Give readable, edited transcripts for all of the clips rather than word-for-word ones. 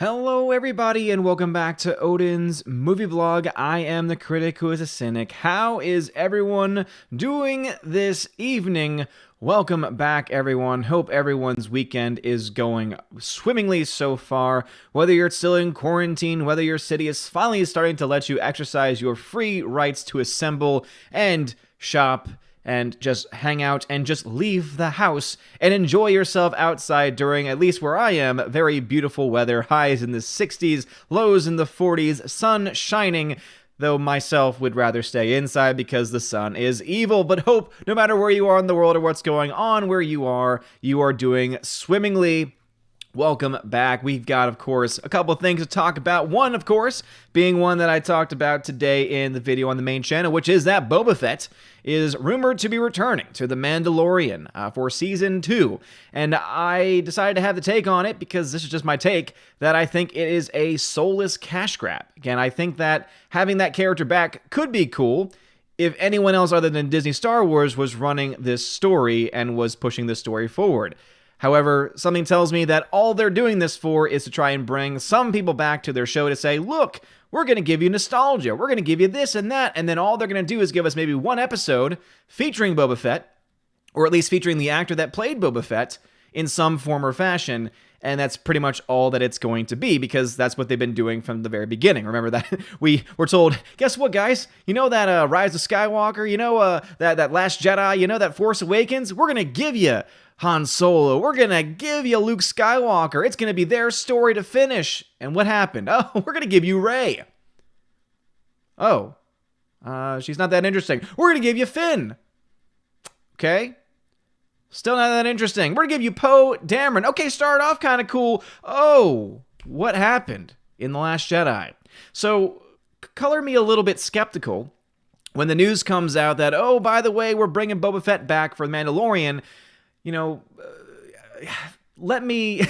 Hello everybody and welcome back to Odin's Movie Blog. I am the critic who is a cynic. How is everyone doing this evening? Welcome back everyone. Hope everyone's weekend is going swimmingly so far. Whether you're still in quarantine, whether your city is finally starting to let you exercise your free rights to assemble and shop and just hang out and just leave the house and enjoy yourself outside during, at least where I am, very beautiful weather. Highs in the 60s, lows in the 40s, sun shining, though myself would rather stay inside because the sun is evil. But hope, no matter where you are in the world or what's going on where you are doing swimmingly. Welcome back. We've got, of course, a couple of things to talk about. One, of course, being one that I talked about today in the video on the main channel, which is that Boba Fett is rumored to be returning to The Mandalorian for Season 2. And I decided to have the take on it because this is just my take, that I think it is a soulless cash grab. Again, I think that having that character back could be cool if anyone else other than Disney Star Wars was running this story and was pushing this story forward. However, something tells me that all they're doing this for is to try and bring some people back to their show to say, look, we're going to give you nostalgia, we're going to give you this and that, and then all they're going to do is give us maybe one episode featuring Boba Fett, or at least featuring the actor that played Boba Fett in some form or fashion, and that's pretty much all that it's going to be, because that's what they've been doing from the very beginning. Remember that we were told, guess what, guys? You know that Rise of Skywalker? You know that Last Jedi? You know that Force Awakens? We're going to give you Han Solo. We're going to give you Luke Skywalker. It's going to be their story to finish. And what happened? Oh, we're going to give you Rey. Oh, she's not that interesting. We're going to give you Finn. Okay. Still not that interesting. We're going to give you Poe Dameron. Okay, started off kind of cool. Oh, what happened in The Last Jedi? So, color me a little bit skeptical when the news comes out that, oh, by the way, we're bringing Boba Fett back for The Mandalorian. You know, let me,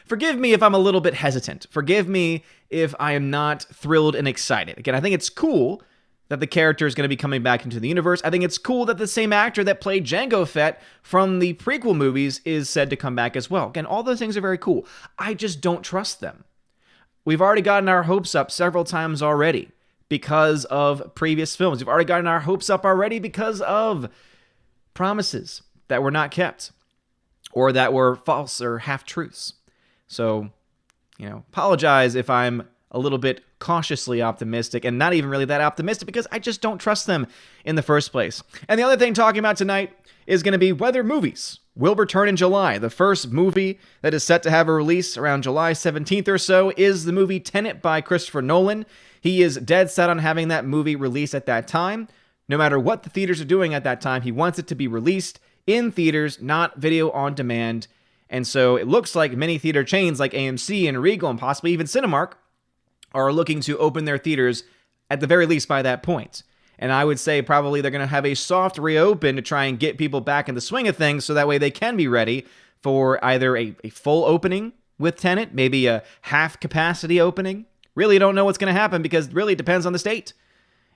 forgive me if I'm a little bit hesitant. Forgive me if I am not thrilled and excited. Again, I think it's cool that the character is going to be coming back into the universe. I think it's cool that the same actor that played Jango Fett from the prequel movies is said to come back as well. Again, all those things are very cool. I just don't trust them. We've already gotten our hopes up several times already because of previous films. We've already gotten our hopes up already because of promises that were not kept, or that were false or half-truths. So, apologize if I'm a little bit cautiously optimistic, and not even really that optimistic, because I just don't trust them in the first place. And the other thing talking about tonight is going to be whether movies will return in July. The first movie that is set to have a release around July 17th or so is the movie Tenet by Christopher Nolan. He is dead set on having that movie released at that time. No matter what the theaters are doing at that time, he wants it to be released in theaters, not video on demand. And so it looks like many theater chains like AMC and Regal and possibly even Cinemark are looking to open their theaters at the very least by that point. And I would say probably they're going to have a soft reopen to try and get people back in the swing of things so that way they can be ready for either a full opening with Tenet, maybe a half capacity opening. Really don't know what's going to happen because it really depends on the state.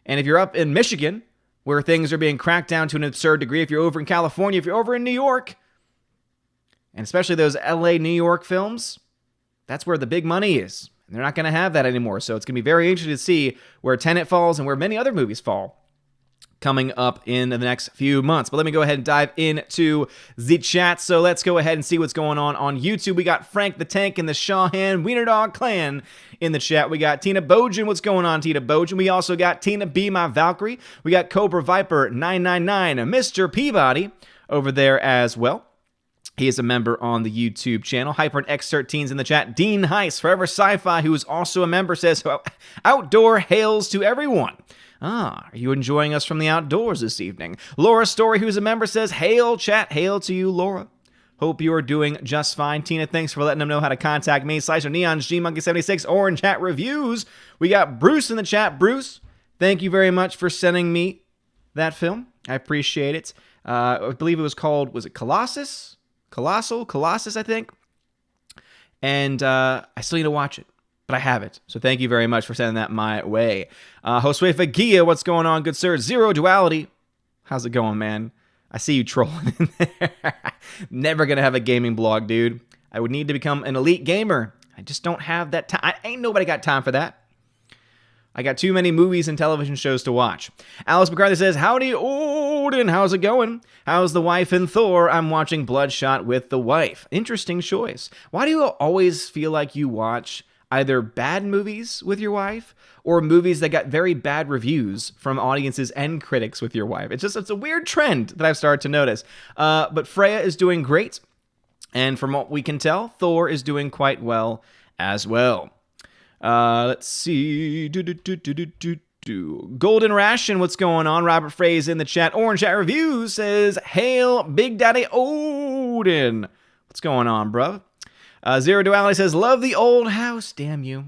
And if you're up in Michigan, where things are being cracked down to an absurd degree, if you're over in California, if you're over in New York, and especially those LA, New York films, that's where the big money is. And they're not going to have that anymore. So it's going to be very interesting to see where Tenet falls and where many other movies fall coming up in the next few months. But let me go ahead and dive into the chat. So let's go ahead and see what's going on YouTube. We got Frank the Tank and the Shawhan Wiener Dog Clan in the chat. We got Tina Bojan. What's going on, Tina Bojan? We also got Tina B, my Valkyrie. We got Cobra Viper 999, Mr. Peabody over there as well. He is a member on the YouTube channel. Hyper and X13's in the chat. Dean Heiss, Forever Sci-Fi, who is also a member, says, outdoor hails to everyone. Are you enjoying us from the outdoors this evening? Laura Story, who's a member, says, hail, chat, hail to you, Laura. Hope you are doing just fine. Tina, thanks for letting them know how to contact me. Slicer Neon's G-Monkey76, Orange Chat Reviews. We got Bruce in the chat. Bruce, thank you very much for sending me that film. I appreciate it. I believe it was called, was it Colossus? Colossus, I think. And I still need to watch it, but I have it. So thank you very much for sending that my way. Josue Fagia, what's going on, good sir? Zero Duality. How's it going, man? I see you trolling in there. Never going to have a gaming blog, dude. I would need to become an elite gamer. I just don't have that time. Ain't nobody got time for that. I got too many movies and television shows to watch. Alice McCarthy says, howdy, Odin. How's it going? How's the wife in Thor? I'm watching Bloodshot with the wife. Interesting choice. Why do you always feel like you watch either bad movies with your wife or movies that got very bad reviews from audiences and critics with your wife? It's a weird trend that I've started to notice. But Freya is doing great. And from what we can tell, Thor is doing quite well as well. Let's see. Golden Ration, what's going on? Robert Frey's in the chat. Orange Chat Reviews says, hail Big Daddy Odin. What's going on, bruh? Zero Duality says, love the old house. Damn you.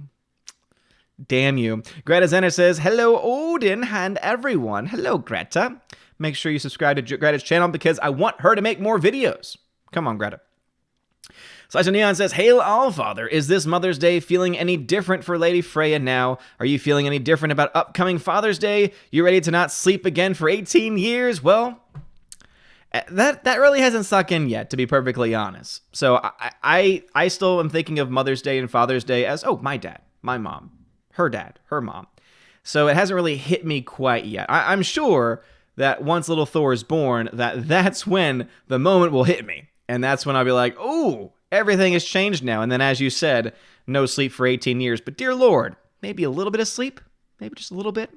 Damn you. Greta Zenner says, hello, Odin and everyone. Hello, Greta. Make sure you subscribe to Greta's channel because I want her to make more videos. Come on, Greta. Slice of Neon says, hail Allfather. Is this Mother's Day feeling any different for Lady Freya now? Are you feeling any different about upcoming Father's Day? You ready to not sleep again for 18 years? Well, that really hasn't sunk in yet, to be perfectly honest. So I still am thinking of Mother's Day and Father's Day as, oh, my dad, my mom, her dad, her mom. So it hasn't really hit me quite yet. I'm sure that once little Thor is born, that's when the moment will hit me. And that's when I'll be like, oh, everything has changed now. And then, as you said, no sleep for 18 years. But dear Lord, maybe a little bit of sleep. Maybe just a little bit.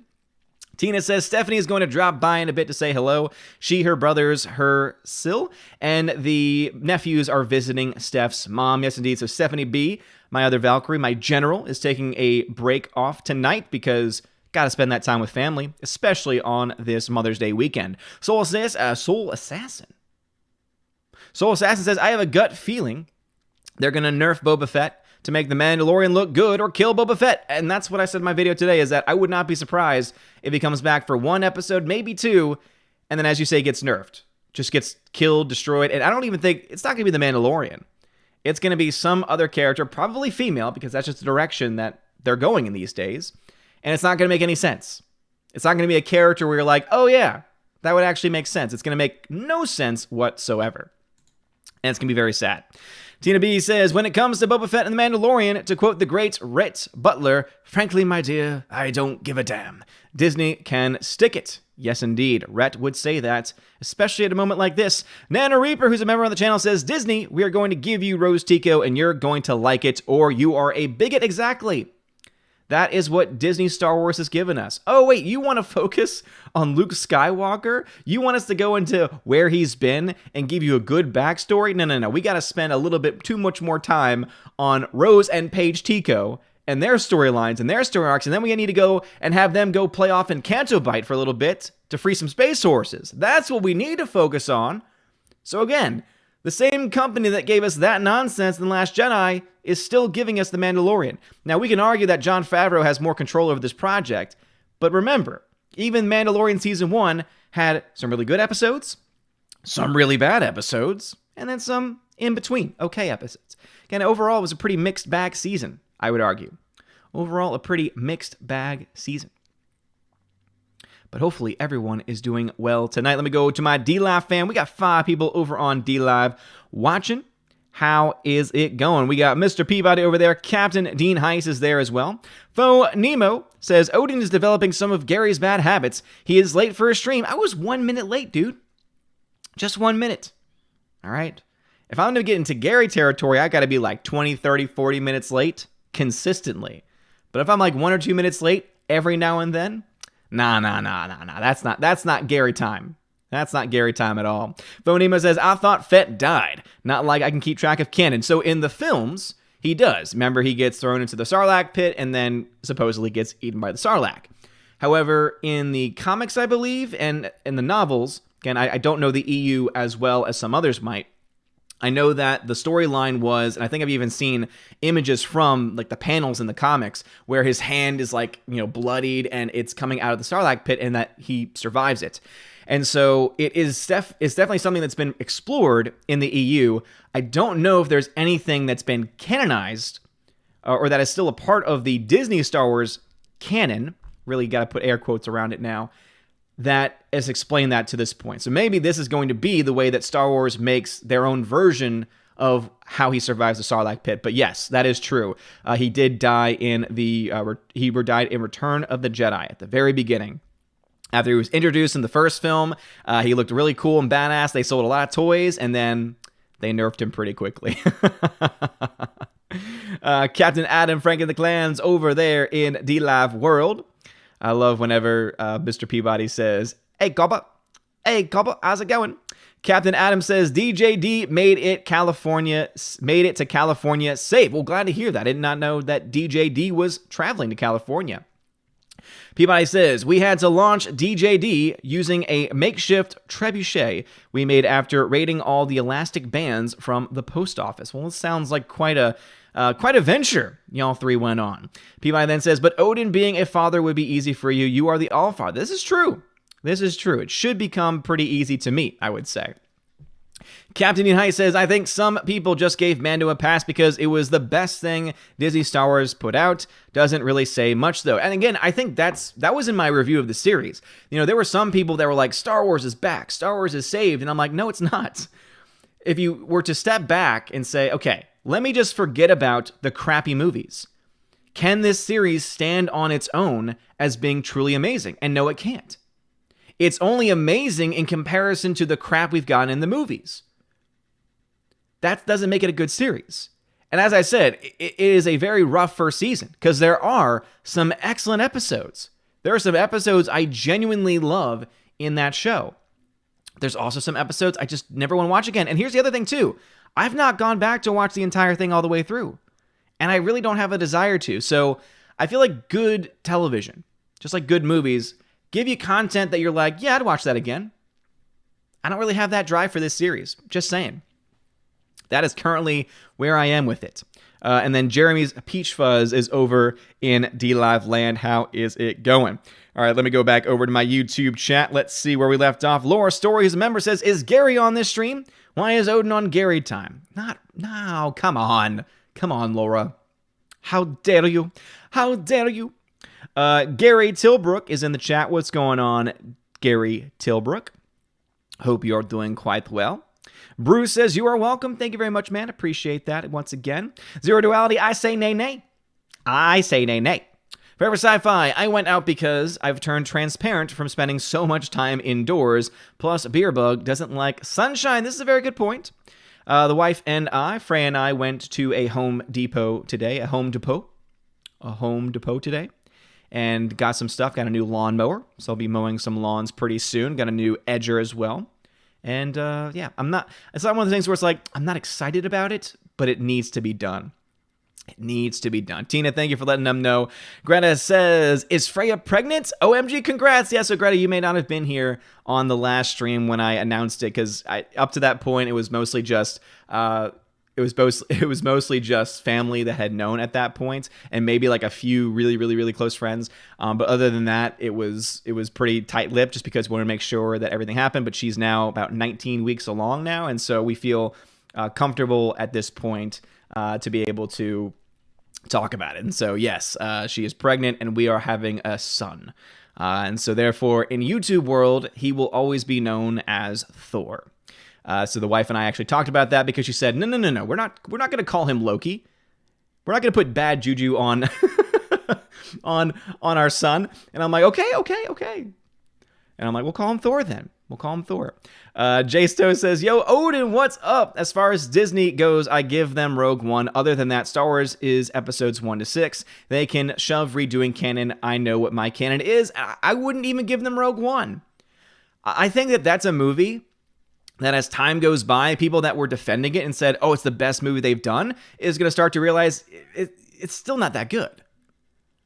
Tina says Stephanie is going to drop by in a bit to say hello. She, her brothers, her Sil, and the nephews are visiting Steph's mom. Yes, indeed. So Stephanie B., my other Valkyrie, my general, is taking a break off tonight because got to spend that time with family, especially on this Mother's Day weekend. Soul Assassin says, I have a gut feeling they're going to nerf Boba Fett to make the Mandalorian look good or kill Boba Fett. And that's what I said in my video today, is that I would not be surprised if he comes back for one episode, maybe two, and then, as you say, gets nerfed. Just gets killed, destroyed. And I don't even think, it's not going to be the Mandalorian. It's going to be some other character, probably female, because that's just the direction that they're going in these days. And it's not going to make any sense. It's not going to be a character where you're like, oh yeah, that would actually make sense. It's going to make no sense whatsoever. And it's going to be very sad. Tina B says, when it comes to Boba Fett and the Mandalorian, to quote the great Rhett Butler, frankly, my dear, I don't give a damn. Disney can stick it. Yes, indeed. Rhett would say that, especially at a moment like this. Nana Reaper, who's a member on the channel, says, Disney, we are going to give you Rose Tico and you're going to like it, or you are a bigot. Exactly. That is what Disney Star Wars has given us. Oh, wait, you want to focus on Luke Skywalker? You want us to go into where he's been and give you a good backstory? No. We got to spend a little bit too much more time on Rose and Paige Tico and their storylines and their story arcs, and then we need to go and have them go play off in Canto Bight for a little bit to free some space horses. That's what we need to focus on. So again, the same company that gave us that nonsense in The Last Jedi is still giving us The Mandalorian. Now, we can argue that Jon Favreau has more control over this project, but remember, even Mandalorian Season 1 had some really good episodes, some really bad episodes, and then some in-between okay episodes. Again, overall, it was a pretty mixed bag season, I would argue. Overall, a pretty mixed bag season. But hopefully everyone is doing well tonight. Let me go to my D-Live fam. We got 5 people over on D-Live watching. How is it going? We got Mr. Peabody over there. Captain Dean Heiss is there as well. Faux Nemo says, Odin is developing some of Gary's bad habits. He is late for a stream. I was 1 minute late, dude. Just 1 minute. All right. If I'm going to get into Gary territory, I got to be like 20, 30, 40 minutes late consistently. But if I'm like 1 or 2 minutes late every now and then, Nah. That's not Gary time. That's not Gary time at all. Phonema says, I thought Fett died. Not like I can keep track of canon. So in the films, he does. Remember, he gets thrown into the Sarlacc pit and then supposedly gets eaten by the Sarlacc. However, in the comics, I believe, and in the novels, again, I don't know the EU as well as some others might. I know that the storyline was, and I think I've even seen images from like the panels in the comics where his hand is like, bloodied and it's coming out of the Sarlacc pit and that he survives it. And so it's definitely something that's been explored in the EU. I don't know if there's anything that's been canonized or that is still a part of the Disney Star Wars canon. Really got to put air quotes around it now. That has explained that to this point. So maybe this is going to be the way that Star Wars makes their own version of how he survives the Sarlacc pit. But yes, that is true. He did die in he died in Return of the Jedi at the very beginning. After he was introduced in the first film, he looked really cool and badass. They sold a lot of toys, and then they nerfed him pretty quickly. Captain Adam, Frank and the Clans over there in D-Live World. I love whenever Mr. Peabody says, "Hey, Copper. Hey, Copper, how's it going?" Captain Adam says, DJD made it to California safe. Well, glad to hear that. I did not know that DJD was traveling to California. Peabody says, we had to launch DJD using a makeshift trebuchet we made after raiding all the elastic bands from the post office. Well, it sounds like quite a venture y'all three went on. Peabody then says, but Odin being a father would be easy for you. You are the all-father. This is true. This is true. It should become pretty easy to meet, I would say. Captain Ian Height says, I think some people just gave Mando a pass because it was the best thing Disney Star Wars put out. Doesn't really say much, though. And again, I think that was in my review of the series. You know, there were some people that were like, Star Wars is back. Star Wars is saved. And I'm like, no, it's not. If you were to step back and say, okay, let me just forget about the crappy movies. Can this series stand on its own as being truly amazing? And no, it can't. It's only amazing in comparison to the crap we've gotten in the movies. That doesn't make it a good series. And as I said, it is a very rough first season because there are some excellent episodes. There are some episodes I genuinely love in that show. There's also some episodes I just never want to watch again. And here's the other thing too. I've not gone back to watch the entire thing all the way through. And I really don't have a desire to. So I feel like good television, just like good movies, give you content that you're like, yeah, I'd watch that again. I don't really have that drive for this series. Just saying. That is currently where I am with it. And then Jeremy's Peach Fuzz is over in D-Live Land. How is it going? All right, let me go back over to my YouTube chat. Let's see where we left off. Laura Stories, a member, says, is Gary on this stream? Why is Odin on Gary time? No, come on. Come on, Laura. How dare you? How dare you? Gary Tilbrook is in the chat. What's going on, Gary Tilbrook? Hope you're doing quite well. Bruce says, you are welcome. Thank you very much, man. Appreciate that once again. Zero Duality, I say nay, nay. I say nay, nay. Forever Sci-Fi, I went out because I've turned transparent from spending so much time indoors. Plus, Beerbug doesn't like sunshine. This is a very good point. The wife and I, Frey and I, went to a Home Depot today. A Home Depot today. And got some stuff. Got a new lawnmower. So I'll be mowing some lawns pretty soon. Got a new edger as well. And yeah, it's not one of the things where it's like, I'm not excited about it, but it needs to be done. It needs to be done. Tina, thank you for letting them know. Greta says, is Freya pregnant? OMG, congrats. Yeah, so Greta, you may not have been here on the last stream when I announced it, because up to that point, it was mostly just family that had known at that point, and maybe like a few really, really, really close friends. But other than that, it was pretty tight-lipped, just because we wanted to make sure that everything happened. But she's now about 19 weeks along now, and so we feel comfortable at this point to be able to talk about it. And so yes, she is pregnant, and we are having a son. And so therefore, in YouTube world, he will always be known as Thor. So the wife and I actually talked about that, because she said, no, we're not going to call him Loki. We're not going to put bad juju on on our son. And I'm like, okay. And I'm like, we'll call him Thor then. We'll call him Thor. Jay Stowe says, yo, Odin, what's up? As far as Disney goes, I give them Rogue One. Other than that, Star Wars is episodes 1 to 6. They can shove redoing canon. I know what my canon is. I wouldn't even give them Rogue One. I think that's a movie that as time goes by, people that were defending it and said, oh, it's the best movie they've done, is going to start to realize it's still not that good.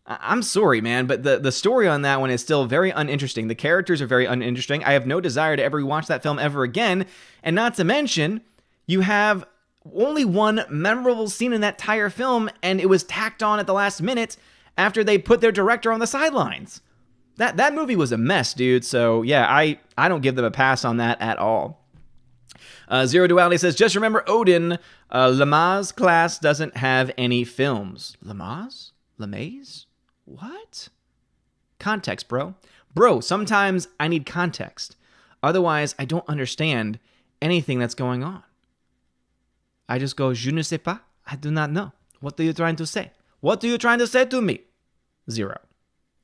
I'm sorry, man, but the story on that one is still very uninteresting. The characters are very uninteresting. I have no desire to ever watch that film ever again. And not to mention, you have only one memorable scene in that entire film, and it was tacked on at the last minute after they put their director on the sidelines. That movie was a mess, dude. So yeah, I don't give them a pass on that at all. Zero Duality says, just remember Odin, Lamaze class doesn't have any films. Lamaze? Lamaze? What? Context, bro. Bro, sometimes I need context. Otherwise, I don't understand anything that's going on. I just go, je ne sais pas. I do not know. What are you trying to say? What are you trying to say to me? 0.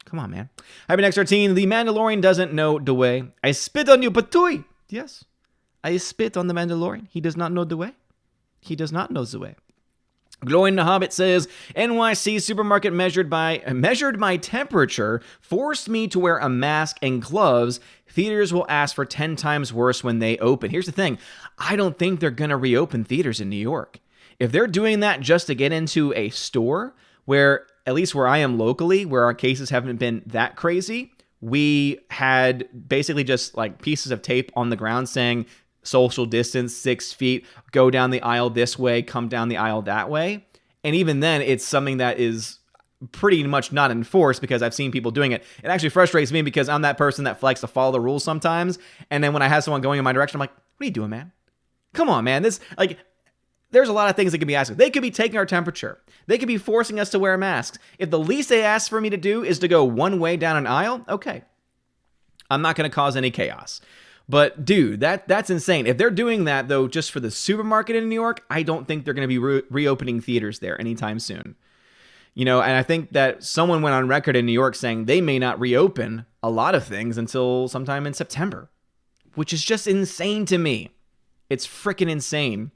Come on, man. Happy next 13. The Mandalorian doesn't know the way. I spit on you, patooey. Yes. I spit on the Mandalorian. He does not know the way. He does not know the way. Glowing the Hobbit says, NYC supermarket measured my temperature, forced me to wear a mask and gloves. Theaters will ask for 10 times worse when they open. Here's the thing. I don't think they're going to reopen theaters in New York. If they're doing that just to get into a store where, at least where I am locally, where our cases haven't been that crazy, we had basically just like pieces of tape on the ground saying social distance, 6 feet, go down the aisle this way, come down the aisle that way. And even then, it's something that is pretty much not enforced because I've seen people doing it. It actually frustrates me because I'm that person that likes to follow the rules sometimes. And then when I have someone going in my direction, I'm like, what are you doing, man? Come on, man. There's a lot of things that could be asked. They could be taking our temperature. They could be forcing us to wear masks. If the least they ask for me to do is to go one way down an aisle, okay. I'm not going to cause any chaos. But dude, that's insane. If they're doing that, though, just for the supermarket in New York, I don't think they're going to be reopening theaters there anytime soon. And I think that someone went on record in New York saying they may not reopen a lot of things until sometime in September, which is just insane to me. It's freaking insane.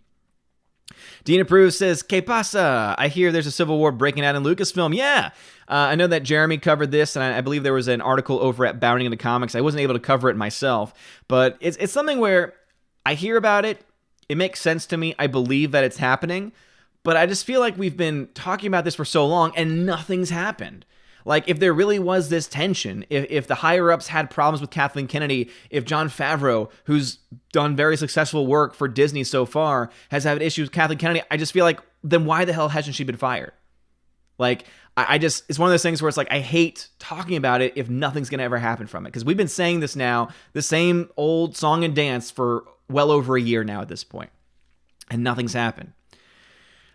Dean Approves says, Que pasa? I hear there's a civil war breaking out in Lucasfilm. Yeah. I know that Jeremy covered this, and I believe there was an article over at Bounding into Comics. I wasn't able to cover it myself, but it's something where I hear about it. It makes sense to me. I believe that it's happening, but I just feel like we've been talking about this for so long, and nothing's happened. Like, if there really was this tension, if the higher-ups had problems with Kathleen Kennedy, if Jon Favreau, who's done very successful work for Disney so far, has had issues with Kathleen Kennedy, I just feel like, then why the hell hasn't she been fired? Like, it's one of those things where it's like, I hate talking about it if nothing's going to ever happen from it. Because we've been saying this now, the same old song and dance for well over a year now at this point. And nothing's happened.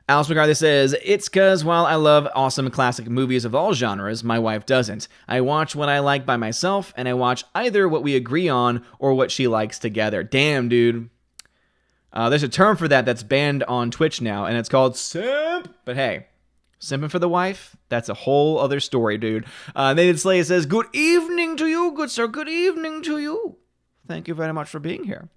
Alice McCarthy says, it's because while I love awesome classic movies of all genres, my wife doesn't. I watch what I like by myself, and I watch either what we agree on or what she likes together. Damn, dude. There's a term for that that's banned on Twitch now, and it's called simp. But hey, simping for the wife? That's a whole other story, dude. Nathan Slay says, good evening to you, good sir. Good evening to you. Thank you very much for being here.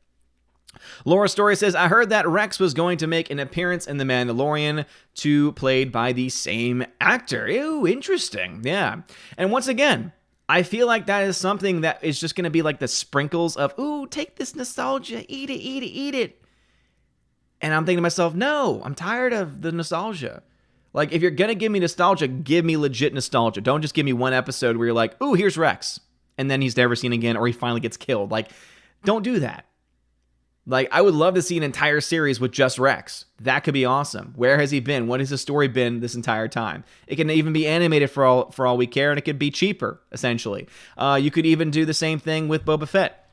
Laura Story says, I heard that Rex was going to make an appearance in The Mandalorian 2 played by the same actor. Ew, interesting. Yeah. And once again, I feel like that is something that is just going to be like the sprinkles of, ooh, take this nostalgia, eat it, eat it, eat it. And I'm thinking to myself, no, I'm tired of the nostalgia. Like, if you're going to give me nostalgia, give me legit nostalgia. Don't just give me one episode where you're like, ooh, here's Rex. And then he's never seen again or he finally gets killed. Like, don't do that. Like, I would love to see an entire series with just Rex. That could be awesome. Where has he been? What has his story been this entire time? It can even be animated for all we care, and it could be cheaper, essentially. You could even do the same thing with Boba Fett.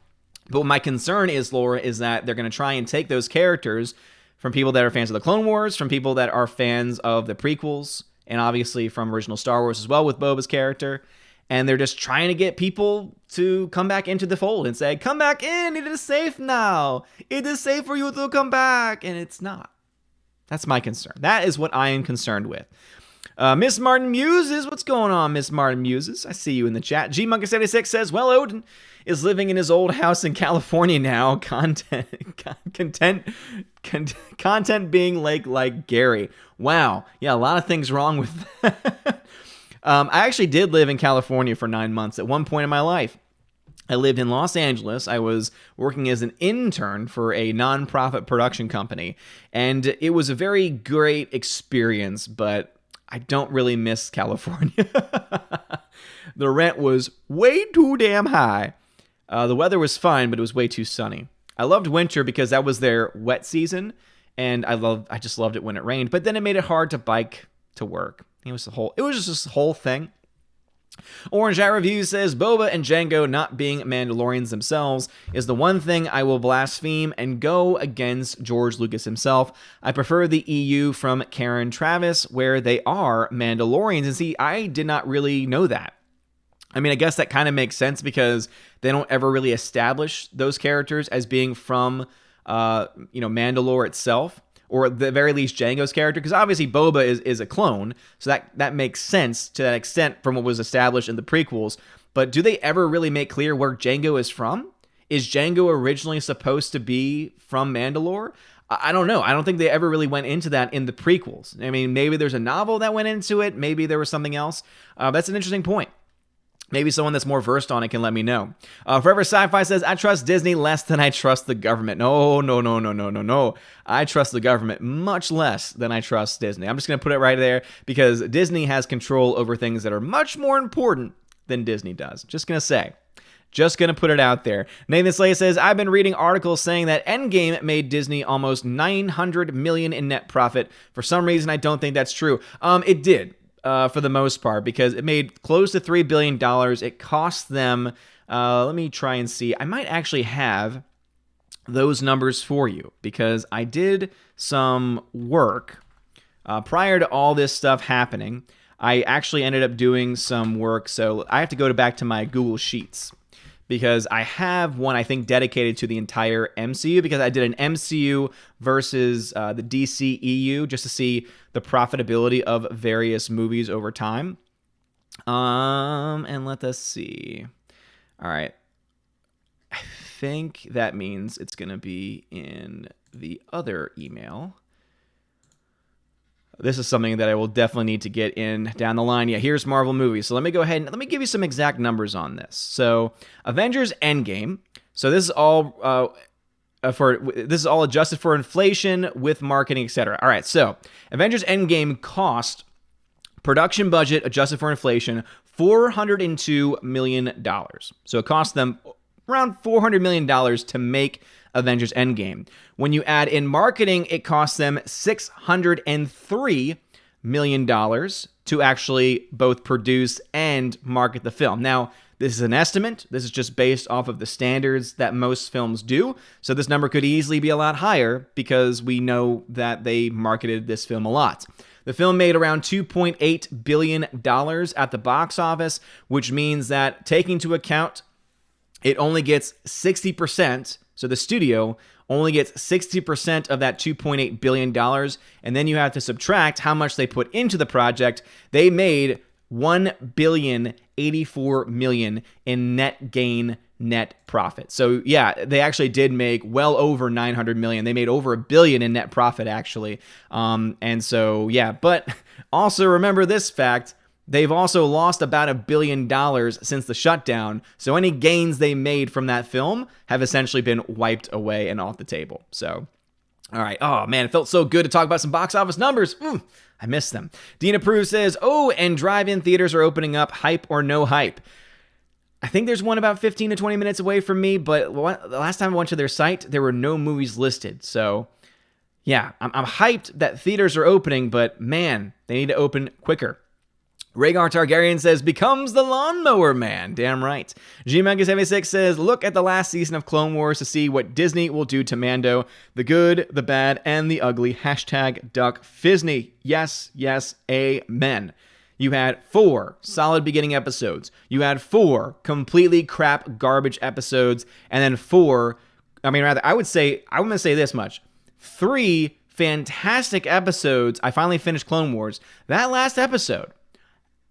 But my concern is, Laura, is that they're going to try and take those characters from people that are fans of the Clone Wars, from people that are fans of the prequels, and obviously from original Star Wars as well with Boba's character. And they're just trying to get people to come back into the fold and say, come back in, it is safe now. It is safe for you to come back. And it's not. That's my concern. That is what I am concerned with. Miss Martin Muses, what's going on, Miss Martin Muses? I see you in the chat. GMonkey76 says, well, Odin is living in his old house in California now. Content being like Gary. Wow. Yeah, a lot of things wrong with that. I actually did live in California for 9 months at one point in my life. I lived in Los Angeles. I was working as an intern for a nonprofit production company, and it was a very great experience, but I don't really miss California. The rent was way too damn high. The weather was fine, but it was way too sunny. I loved winter because that was their wet season, and I just loved it when it rained, but then it made it hard to bike to work. It was just this whole thing. Orange Eye Reviews says, Boba and Jango not being Mandalorians themselves is the one thing I will blaspheme and go against George Lucas himself. I prefer the EU from Karen Travis, where they are Mandalorians. And see, I did not really know that. I mean, I guess that kind of makes sense because they don't ever really establish those characters as being from, Mandalore itself. or at the very least Jango's character, because obviously Boba is a clone, so that makes sense to that extent from what was established in the prequels. But do they ever really make clear where Jango is from? Is Jango originally supposed to be from Mandalore? I don't know. I don't think they ever really went into that in the prequels. I mean, maybe there's a novel that went into it. Maybe there was something else. That's an interesting point. Maybe someone that's more versed on it can let me know. Forever Sci-Fi says, I trust Disney less than I trust the government. No. I trust the government much less than I trust Disney. I'm just going to put it right there because Disney has control over things that are much more important than Disney does. Just going to say. Just going to put it out there. Nathan Slay says, I've been reading articles saying that Endgame made Disney almost $900 million in net profit. For some reason, I don't think that's true. It did. For the most part, because it made close to $3 billion. It cost them, let me try and see. I might actually have those numbers for you, because I did some work prior to all this stuff happening. I actually ended up doing some work, so I have to go back to my Google Sheets, because I have one, I think, dedicated to the entire MCU, because I did an MCU versus the DCEU just to see the profitability of various movies over time. And let us see. All right. I think that means it's going to be in the other email. This is something that I will definitely need to get in down the line. Yeah, here's Marvel movies. So let me go ahead and let me give you some exact numbers on this. So Avengers Endgame. So this is all this is all adjusted for inflation with marketing, etc. All right. So Avengers Endgame cost, production budget adjusted for inflation, $402 million. So it cost them around $400 million to make Avengers Endgame. When you add in marketing, it costs them $603 million to actually both produce and market the film. Now, this is an estimate. This is just based off of the standards that most films do. So this number could easily be a lot higher because we know that they marketed this film a lot. The film made around $2.8 billion at the box office, which means that taking into account it only gets 60%, so the studio only gets 60% of that $2.8 billion, and then you have to subtract how much they put into the project. They made $1,084 million in net profit. So yeah, they actually did make well over $900 million. They made over $1 billion in net profit, actually. And so yeah, but also remember this fact. They've also lost about $1 billion since the shutdown, so any gains they made from that film have essentially been wiped away and off the table. So, all right. Oh, man, it felt so good to talk about some box office numbers. I miss them. Dina Prue says, oh, and drive-in theaters are opening up, hype or no hype. I think there's one about 15 to 20 minutes away from me, but the last time I went to their site, there were no movies listed. So, yeah, I'm hyped that theaters are opening, but man, they need to open quicker. Rhaegar Targaryen says, becomes the lawnmower man. Damn right. G-Mega76 says, look at the last season of Clone Wars to see what Disney will do to Mando. The good, the bad, and the ugly. Hashtag Duck Fizney. Yes, amen. You had 4 solid beginning episodes. You had 4 completely crap garbage episodes. And then 4, I'm going to say this much. 3 fantastic episodes. I finally finished Clone Wars. That last episode,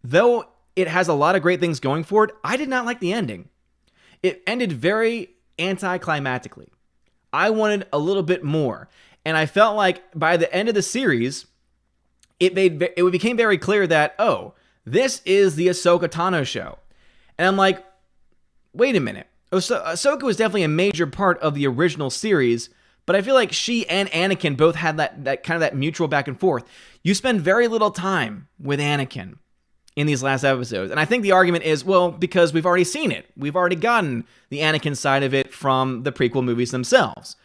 though it has a lot of great things going for it, I did not like the ending. It ended very anticlimactically. I wanted a little bit more. And I felt like by the end of the series, it became very clear that, oh, this is the Ahsoka Tano show. And I'm like, wait a minute. Ahsoka was definitely a major part of the original series, but I feel like she and Anakin both had that kind of that mutual back and forth. You spend very little time with Anakin in these last episodes. And I think the argument is, well, because we've already seen it. We've already gotten the Anakin side of it from the prequel movies themselves.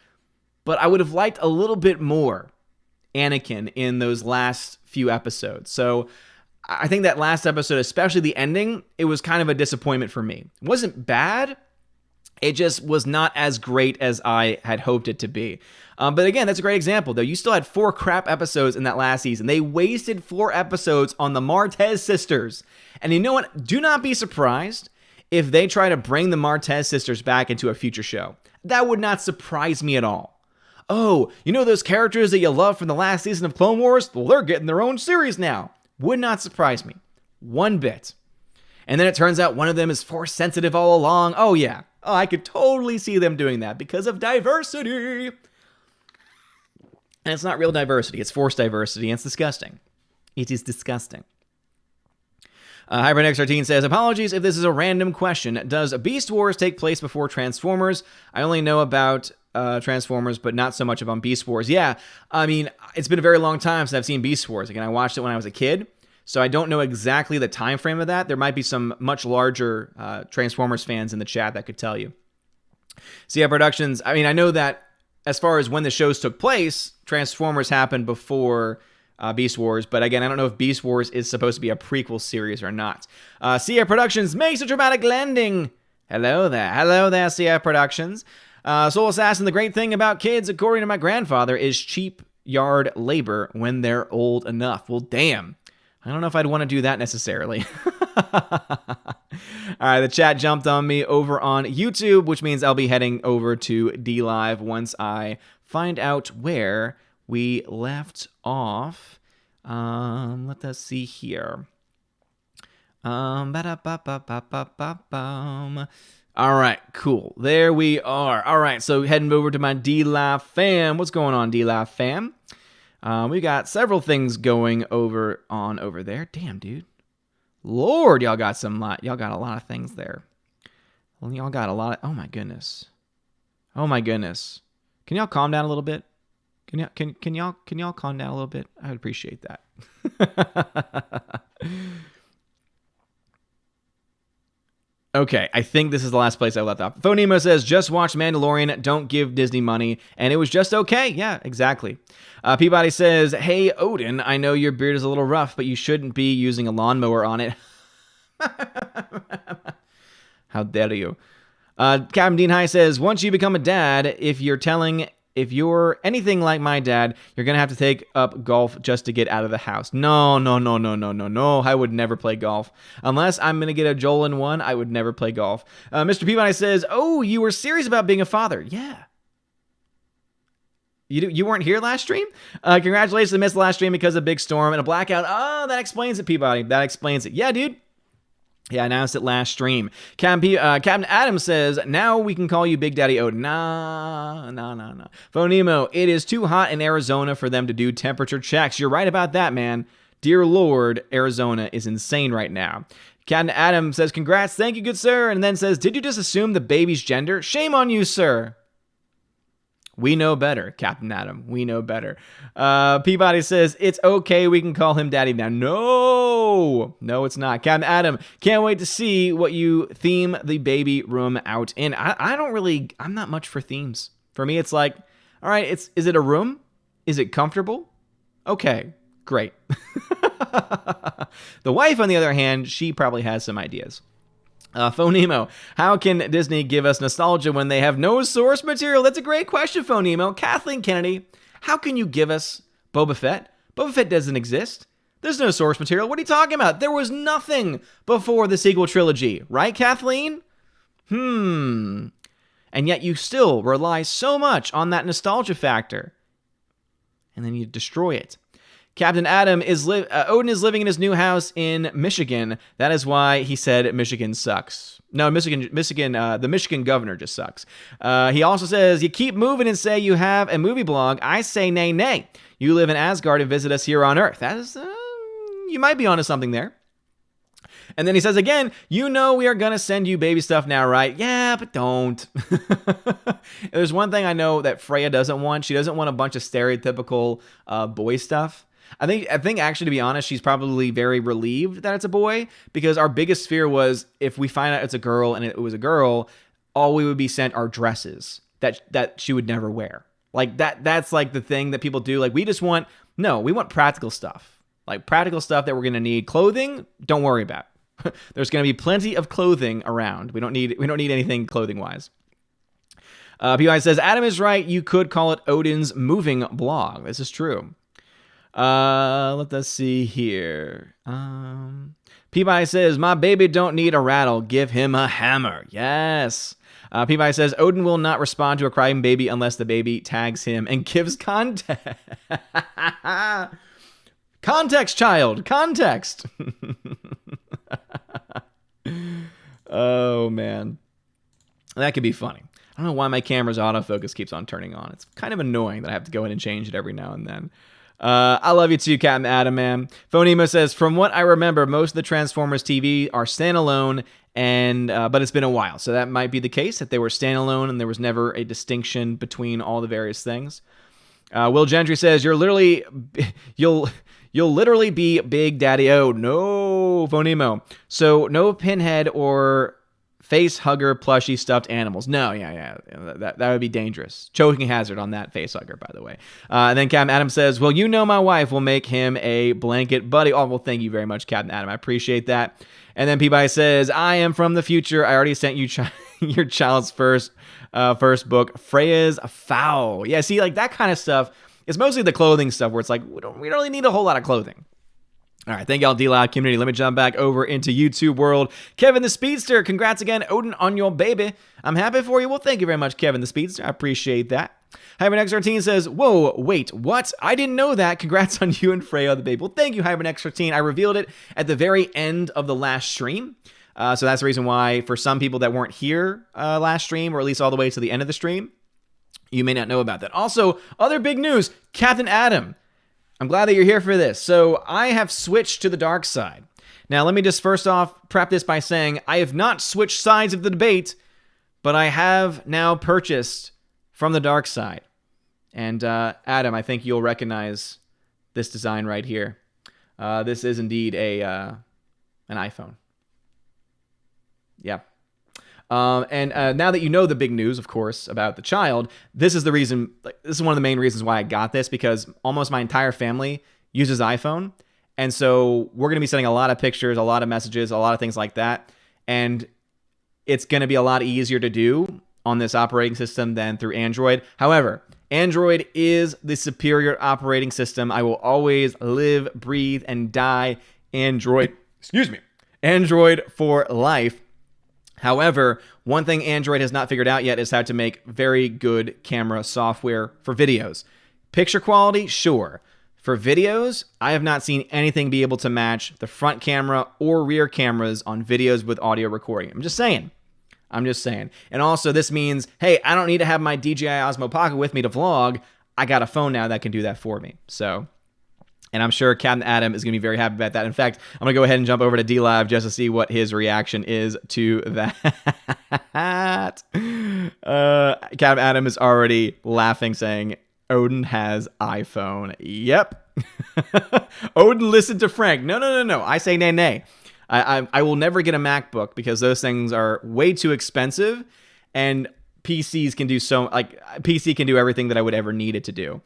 But I would have liked a little bit more Anakin in those last few episodes. So I think that last episode, especially the ending, it was kind of a disappointment for me. It wasn't bad. It just was not as great as I had hoped it to be. But again, that's a great example, though. You still had 4 crap episodes in that last season. They wasted 4 episodes on the Martez sisters. And you know what? Do not be surprised if they try to bring the Martez sisters back into a future show. That would not surprise me at all. oh, you know those characters that you love from the last season of Clone Wars? Well, they're getting their own series now. Would not surprise me. One bit. And then it turns out one of them is Force sensitive all along. Oh, yeah. Oh, I could totally see them doing that because of diversity. And it's not real diversity. It's Force diversity, and it's disgusting. It is disgusting. HyperNex13 says, apologies if this is a random question. Does Beast Wars take place before Transformers? I only know about Transformers, but not so much about Beast Wars. Yeah, I mean, it's been a very long time since I've seen Beast Wars. Again, I watched it when I was a kid, so I don't know exactly the time frame of that. There might be some much larger Transformers fans in the chat that could tell you. CF Productions, I mean, I know that as far as when the shows took place, Transformers happened before Beast Wars, but again, I don't know if Beast Wars is supposed to be a prequel series or not. CF Productions makes a dramatic landing. Hello there, CF Productions. Soul Assassin, the great thing about kids, according to my grandfather, is cheap yard labor when they're old enough. Well, damn. I don't know if I'd want to do that necessarily. All right, the chat jumped on me over on YouTube, which means I'll be heading over to DLive once I find out where we left off. Let us see here. All right, cool. There we are. All right, so heading over to my DLive fam. What's going on, DLive fam? We got several things going over there. Damn, dude. Lord, y'all got a lot of things there. Well, y'all got a lot of, oh my goodness. Can y'all calm down a little bit? Can y'all calm down a little bit? I would appreciate that. Okay, I think this is the last place I left off. Phonemo says, just watch Mandalorian, don't give Disney money, and it was just okay. Yeah, exactly. Peabody says, hey, Odin, I know your beard is a little rough, but you shouldn't be using a lawnmower on it. How dare you? Captain Dean High says, once you become a dad, if you're anything like my dad, you're going to have to take up golf just to get out of the house. No. I would never play golf. Unless I'm going to get a Joel in one, I would never play golf. Mr. Peabody says, oh, you were serious about being a father. Yeah. You weren't here last stream? Congratulations, I missed the last stream because of a big storm and a blackout. Oh, that explains it, Peabody. That explains it. Yeah, dude. Yeah, I announced it last stream. Captain Adam says, now we can call you Big Daddy Odin. Nah. Phonemo, it is too hot in Arizona for them to do temperature checks. You're right about that, man. Dear Lord, Arizona is insane right now. Captain Adam says, congrats, thank you, good sir. And then says, did you just assume the baby's gender? Shame on you, sir. We know better, Captain Adam. We know better. Peabody says, it's okay, we can call him Daddy now. No, it's not. Captain Adam, can't wait to see what you theme the baby room out in. I'm not much for themes. For me, it's like, all right, is it a room? Is it comfortable? Okay, great. The wife, on the other hand, she probably has some ideas. Phonemo, how can Disney give us nostalgia when they have no source material? That's a great question, Phonemo. Kathleen Kennedy, how can you give us Boba Fett? Boba Fett doesn't exist. There's no source material. What are you talking about? There was nothing before the sequel trilogy, right, Kathleen? And yet you still rely so much on that nostalgia factor. And then you destroy it. Captain Adam Odin is living in his new house in Michigan. That is why he said Michigan sucks. No, the Michigan governor just sucks. He also says, you keep moving and say you have a movie blog. I say nay. You live in Asgard and visit us here on Earth. That is, you might be onto something there. And then he says again, we are going to send you baby stuff now, right? Yeah, but don't. There's one thing I know that Freya doesn't want. She doesn't want a bunch of stereotypical boy stuff. I think actually, to be honest, she's probably very relieved that it's a boy, because our biggest fear was if we find out it's a girl and it was a girl, all we would be sent are dresses that she would never wear. Like that's like the thing that people do. Like we want practical stuff. Like practical stuff that we're going to need. Clothing, don't worry about. There's going to be plenty of clothing around. We don't need anything clothing wise. PI says, Adam is right. You could call it Odin's moving blog. This is true. Let us see here. Peabody says, my baby don't need a rattle. Give him a hammer. Yes. Peabody says, Odin will not respond to a crying baby unless the baby tags him and gives context. Context, child. Context. Oh, man. That could be funny. I don't know why my camera's autofocus keeps on turning on. It's kind of annoying that I have to go in and change it every now and then. I love you too, Captain Adam, man. Phonemo says, from what I remember, most of the Transformers TV are standalone, but it's been a while. So that might be the case, that they were standalone and there was never a distinction between all the various things. Will Gentry says, you'll literally be Big Daddy O. No, Phonemo. So no Pinhead or face hugger plushie stuffed animals. No, yeah. That would be dangerous. Choking hazard on that face hugger, by the way. And then Captain Adam says, well, you know my wife will make him a blanket buddy. Oh, well, thank you very much, Captain Adam. I appreciate that. And then Peabody says, I am from the future. I already sent you your child's first book, Freya's Foul. Yeah, see, like that kind of stuff. It's mostly the clothing stuff where it's like, we don't really need a whole lot of clothing. All right, thank y'all, D-Loud community. Let me jump back over into YouTube world. Kevin the Speedster, congrats again, Odin, on your baby. I'm happy for you. Well, thank you very much, Kevin the Speedster. I appreciate that. HyperNex13 says, whoa, wait, what? I didn't know that. Congrats on you and Freya the baby. Well, thank you, HyperNex13. I revealed it at the very end of the last stream. So that's the reason why, for some people that weren't here last stream, or at least all the way to the end of the stream, you may not know about that. Also, other big news, Captain Adam. I'm glad that you're here for this. So I have switched to the dark side. Now, let me just first off prep this by saying I have not switched sides of the debate, but I have now purchased from the dark side. And Adam, I think you'll recognize this design right here. This is indeed an iPhone. Yeah. And now that you know the big news, of course, about the child, this is the reason. This is one of the main reasons why I got this, because almost my entire family uses iPhone, and so we're going to be sending a lot of pictures, a lot of messages, a lot of things like that, and it's going to be a lot easier to do on this operating system than through Android. However, Android is the superior operating system. I will always live, breathe, and die Android. Android for life. However, one thing Android has not figured out yet is how to make very good camera software for videos. Picture quality, sure. For videos, I have not seen anything be able to match the front camera or rear cameras on videos with audio recording. I'm just saying. And also, this means, hey, I don't need to have my DJI Osmo Pocket with me to vlog. I got a phone now that can do that for me. So, and I'm sure Captain Adam is going to be very happy about that. In fact, I'm going to go ahead and jump over to D-Live just to see what his reaction is to that. Captain Adam is already laughing, saying, Odin has iPhone. Yep. Odin listened to Frank. No. I say nay. I will never get a MacBook because those things are way too expensive, and PCs can do PC can do everything that I would ever need it to do.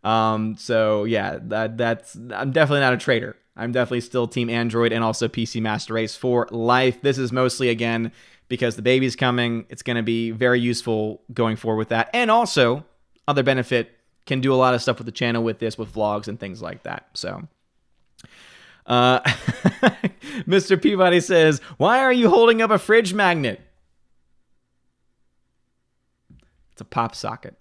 So yeah, I'm definitely not a traitor. I'm definitely still Team Android and also PC Master Race for life. This is mostly, again, because the baby's coming. It's going to be very useful going forward with that. And also, other benefit, can do a lot of stuff with the channel with this, with vlogs and things like that. So, Mr. Peabody says, why are you holding up a fridge magnet? It's a pop socket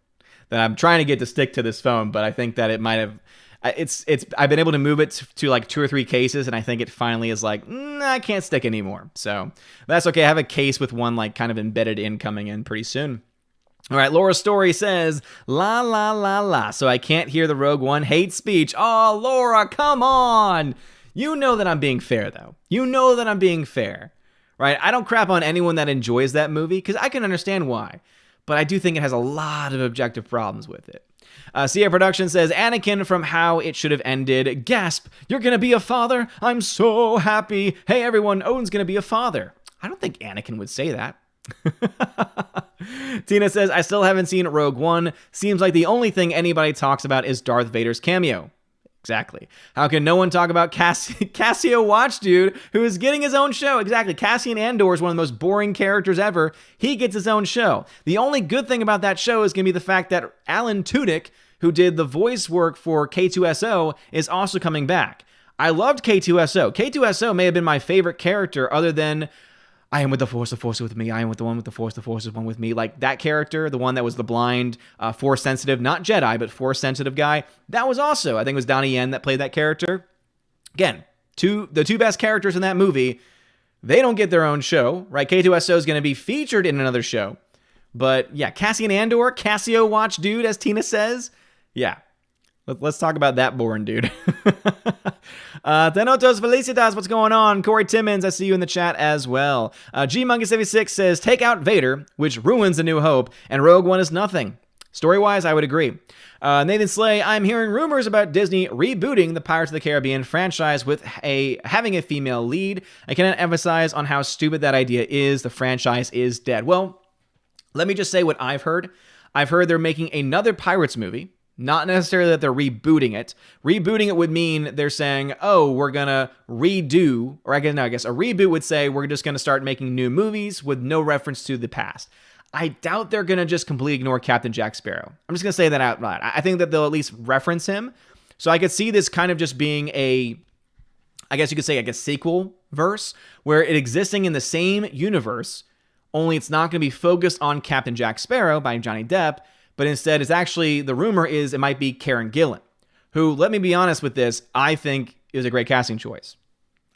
that I'm trying to get to stick to this phone, but I think that it might have, I've been able to move it to like 2 or 3 cases, and I think it finally is like, I can't stick anymore. So that's okay. I have a case with one like kind of embedded in coming in pretty soon. All right, Laura Story says, la, la, la, la. So I can't hear the Rogue One hate speech. Oh, Laura, come on. You know that I'm being fair, though. You know that I'm being fair, right? I don't crap on anyone that enjoys that movie because I can understand why. But I do think it has a lot of objective problems with it. Cia Production says, Anakin from How It Should Have Ended. Gasp, you're going to be a father? I'm so happy. Hey, everyone, Odin's going to be a father. I don't think Anakin would say that. Tina says, I still haven't seen Rogue One. Seems like the only thing anybody talks about is Darth Vader's cameo. Exactly. How can no one talk about Cassio Watch Dude, who is getting his own show? Exactly. Cassian Andor is one of the most boring characters ever. He gets his own show. The only good thing about that show is going to be the fact that Alan Tudyk, who did the voice work for K2SO, is also coming back. I loved K2SO. K2SO may have been my favorite character other than I am with the Force is with me. I am with the one with the Force is one with me. Like that character, the one that was the blind, Force sensitive, not Jedi, but Force sensitive guy. That was also, I think it was Donnie Yen that played that character. Again, the two best characters in that movie, they don't get their own show, right? K2SO is going to be featured in another show. But yeah, Cassian Andor, Cassio Watch dude, as Tina says. Yeah, let's talk about that boring dude. Thenotos Felicitas, what's going on? Corey Timmons, I see you in the chat as well. G-Monkey76 says, take out Vader, which ruins A New Hope, and Rogue One is nothing. Story-wise, I would agree. Nathan Slay, I'm hearing rumors about Disney rebooting the Pirates of the Caribbean franchise with having a female lead. I cannot emphasize on how stupid that idea is. The franchise is dead. Well, let me just say what I've heard. I've heard they're making another Pirates movie. Not necessarily that they're rebooting it. Rebooting it would mean they're saying, oh, we're going to redo, or I guess a reboot would say we're just going to start making new movies with no reference to the past. I doubt they're going to just completely ignore Captain Jack Sparrow. I'm just going to say that out loud. I think that they'll at least reference him. So I could see this kind of just being I guess you could say like a sequel verse, where it existing in the same universe, only it's not going to be focused on Captain Jack Sparrow by Johnny Depp, but instead it's actually, the rumor is it might be Karen Gillan, who, let me be honest with this, I think is a great casting choice.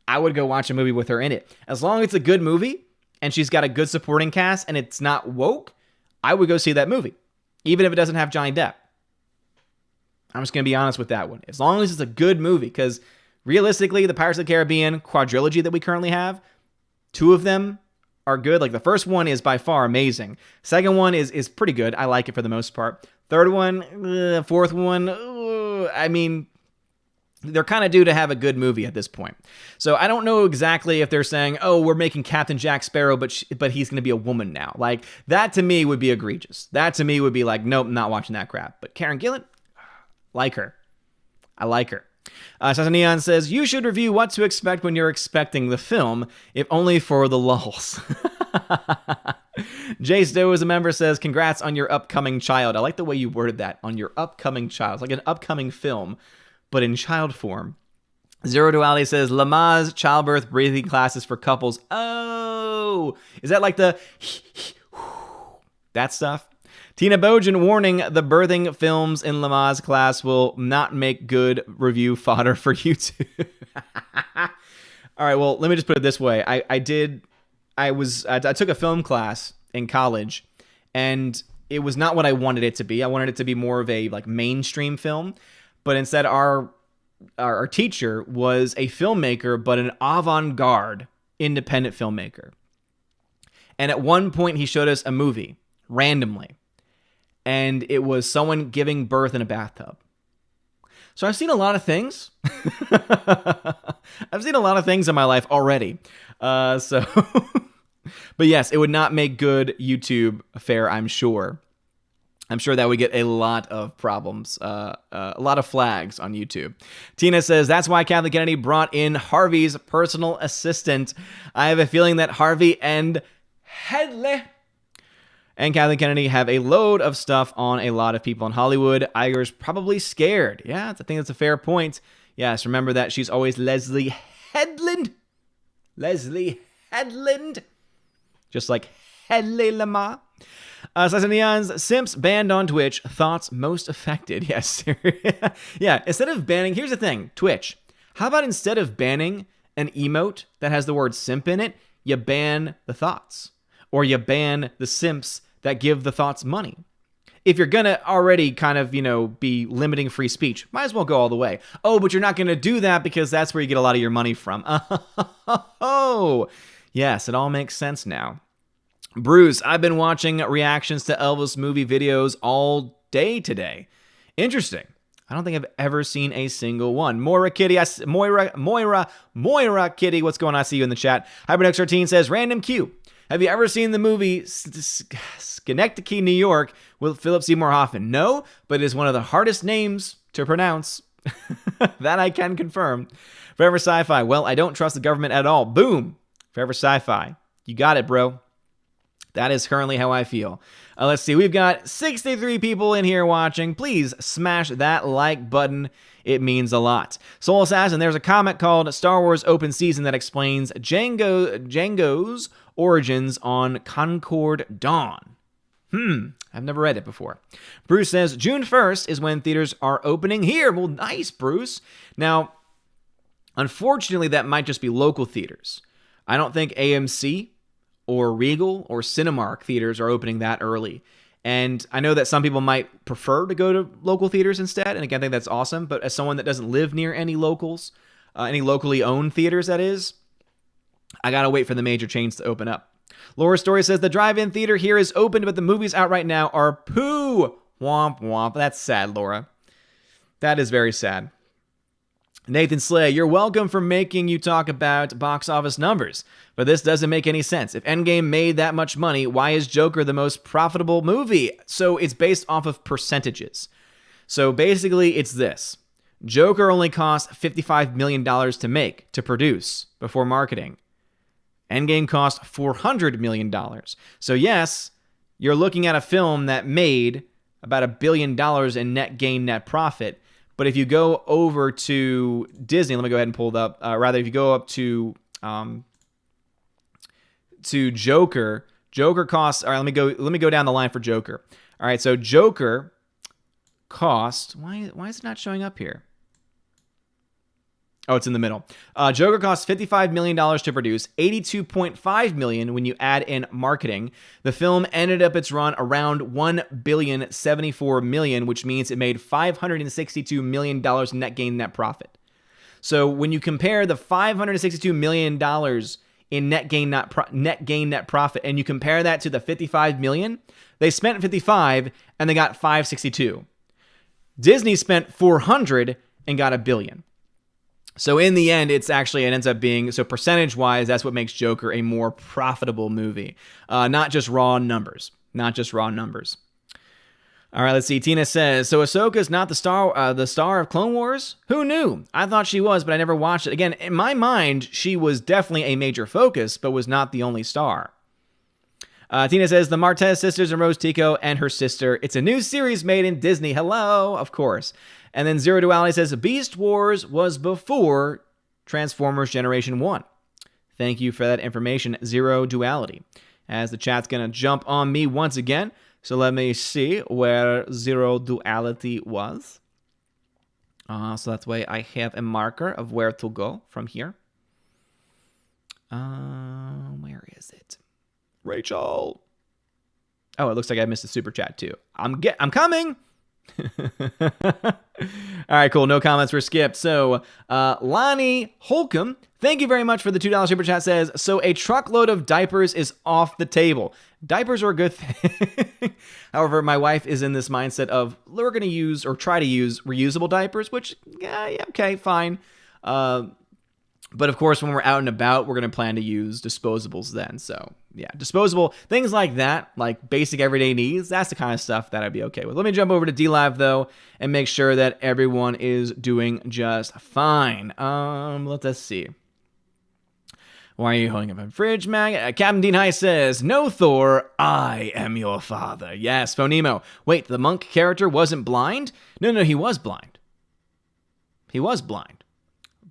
I would go watch a movie with her in it. As long as it's a good movie and she's got a good supporting cast and it's not woke, I would go see that movie, even if it doesn't have Johnny Depp. I'm just going to be honest with that one. As long as it's a good movie, because realistically, the Pirates of the Caribbean quadrilogy that we currently have, 2 of them are good. Like the first one is by far amazing. Second one is pretty good. I like it for the most part. Third one, fourth one, I mean, they're kind of due to have a good movie at this point. So I don't know exactly if they're saying, oh, we're making Captain Jack Sparrow, but he's going to be a woman now. Like that to me would be egregious. That to me would be like, nope, not watching that crap. But Karen Gillan, like her. I like her. Sasa Neon says, you should review what to expect when you're expecting the film, if only for the lulls. Jay Stowe, as a member, says, congrats on your upcoming child. I like the way you worded that, on your upcoming child. It's like an upcoming film, but in child form. Zero Duality says, Lamaze childbirth breathing classes for couples. Oh, is that like the that stuff? Tina Bojan warning, the birthing films in Lamaze class will not make good review fodder for YouTube. All right, well, let me just put it this way. I took a film class in college, and it was not what I wanted it to be. I wanted it to be more of a like mainstream film, but instead our teacher was a filmmaker, but an avant-garde independent filmmaker. And at one point, he showed us a movie randomly. And it was someone giving birth in a bathtub. So I've seen a lot of things. I've seen a lot of things in my life already. But yes, it would not make good YouTube fare, I'm sure. I'm sure that would get a lot of problems, a lot of flags on YouTube. Tina says, that's why Kathleen Kennedy brought in Harvey's personal assistant. I have a feeling that Harvey and Hedley and Kathleen Kennedy have a load of stuff on a lot of people in Hollywood. Iger's probably scared. Yeah, I think that's a fair point. Yes, remember that she's always Leslie Headland. Leslie Headland. Just like Hedley Lamar. Neon's Simps banned on Twitch. Thoughts most affected. Yes. Yeah, instead of banning, here's the thing, Twitch. How about instead of banning an emote that has the word simp in it, you ban the thoughts? Or you ban the simps that give the thoughts money. If you're going to already kind of, be limiting free speech, might as well go all the way. Oh, but you're not going to do that because that's where you get a lot of your money from. Oh, yes, it all makes sense now. Bruce, I've been watching reactions to Elvis movie videos all day today. Interesting. I don't think I've ever seen a single one. Moira Kitty, Moira Kitty, what's going on? I see you in the chat. Hypernex13 says, random Q. Have you ever seen the movie Schenectady, New York with Philip Seymour Hoffman? No, but it is one of the hardest names to pronounce. That I can confirm. Forever Sci-Fi. Well, I don't trust the government at all. Boom. Forever Sci-Fi. You got it, bro. That is currently how I feel. Let's see. We've got 63 people in here watching. Please smash that like button. It means a lot. Soul Assassin, there's a comic called Star Wars Open Season that explains Jango's Origins on Concord Dawn. I've never read it before. Bruce says, June 1st is when theaters are opening here. Well, nice, Bruce. Now, unfortunately, that might just be local theaters. I don't think AMC or Regal or Cinemark theaters are opening that early. And I know that some people might prefer to go to local theaters instead. And again, I think that's awesome. But as someone that doesn't live near any locals, any locally owned theaters, that is, I got to wait for the major chains to open up. Laura Story says, the drive-in theater here is open, but the movies out right now are poo. Womp womp. That's sad, Laura. That is very sad. Nathan Slay, you're welcome for making you talk about box office numbers, but this doesn't make any sense. If Endgame made that much money, why is Joker the most profitable movie? So it's based off of percentages. So basically it's this. Joker only cost $55 million to produce before marketing. Endgame cost $400 million. So yes, you're looking at a film that made about $1 billion in net gain, net profit. But if you go over to Disney, let me go ahead and pull it up. If you go up to Joker, Joker costs. All right, let me go down the line for Joker. All right, so Joker cost. Why is it not showing up here? Oh, it's in the middle. Joker cost $55 million to produce, $82.5 million when you add in marketing. The film ended up its run around $1,074 million, which means it made $562 million net gain, net profit. So when you compare the $562 million in net gain, net profit, and you compare that to the $55 million, they spent $55 and they got $562. Disney spent $400 and got $1 billion. So in the end, it ends up being, so percentage-wise, that's what makes Joker a more profitable movie. Not just raw numbers. All right, let's see. Tina says, so Ahsoka's not the star of Clone Wars? Who knew? I thought she was, but I never watched it. Again, in my mind, she was definitely a major focus, but was not the only star. Tina says, the Martez sisters and Rose Tico and her sister. It's a new series made in Disney. Hello, of course. And then Zero Duality says, Beast Wars was before Transformers Generation 1. Thank you for that information, Zero Duality. As the chat's going to jump on me once again. So let me see where Zero Duality was. So that's why I have a marker of where to go from here. Where is it? Rachel. Oh, it looks like I missed a super chat too. I'm coming. All right, cool. No comments were skipped. So, Lonnie Holcomb, thank you very much for the $2 super chat, says, so a truckload of diapers is off the table. Diapers are a good thing. However, my wife is in this mindset of we're going to use or try to use reusable diapers, which, yeah, okay, fine. But of course, when we're out and about, we're going to plan to use disposables then. So yeah, disposable things like that, like basic everyday needs, that's the kind of stuff that I'd be okay with. Let me jump over to DLive though and make sure that everyone is doing just fine. Let us see. Why are you holding up a fridge mag? Captain Dean High says, no, Thor, I am your father. Yes, Phonemo. Wait, the monk character wasn't blind? No, he was blind.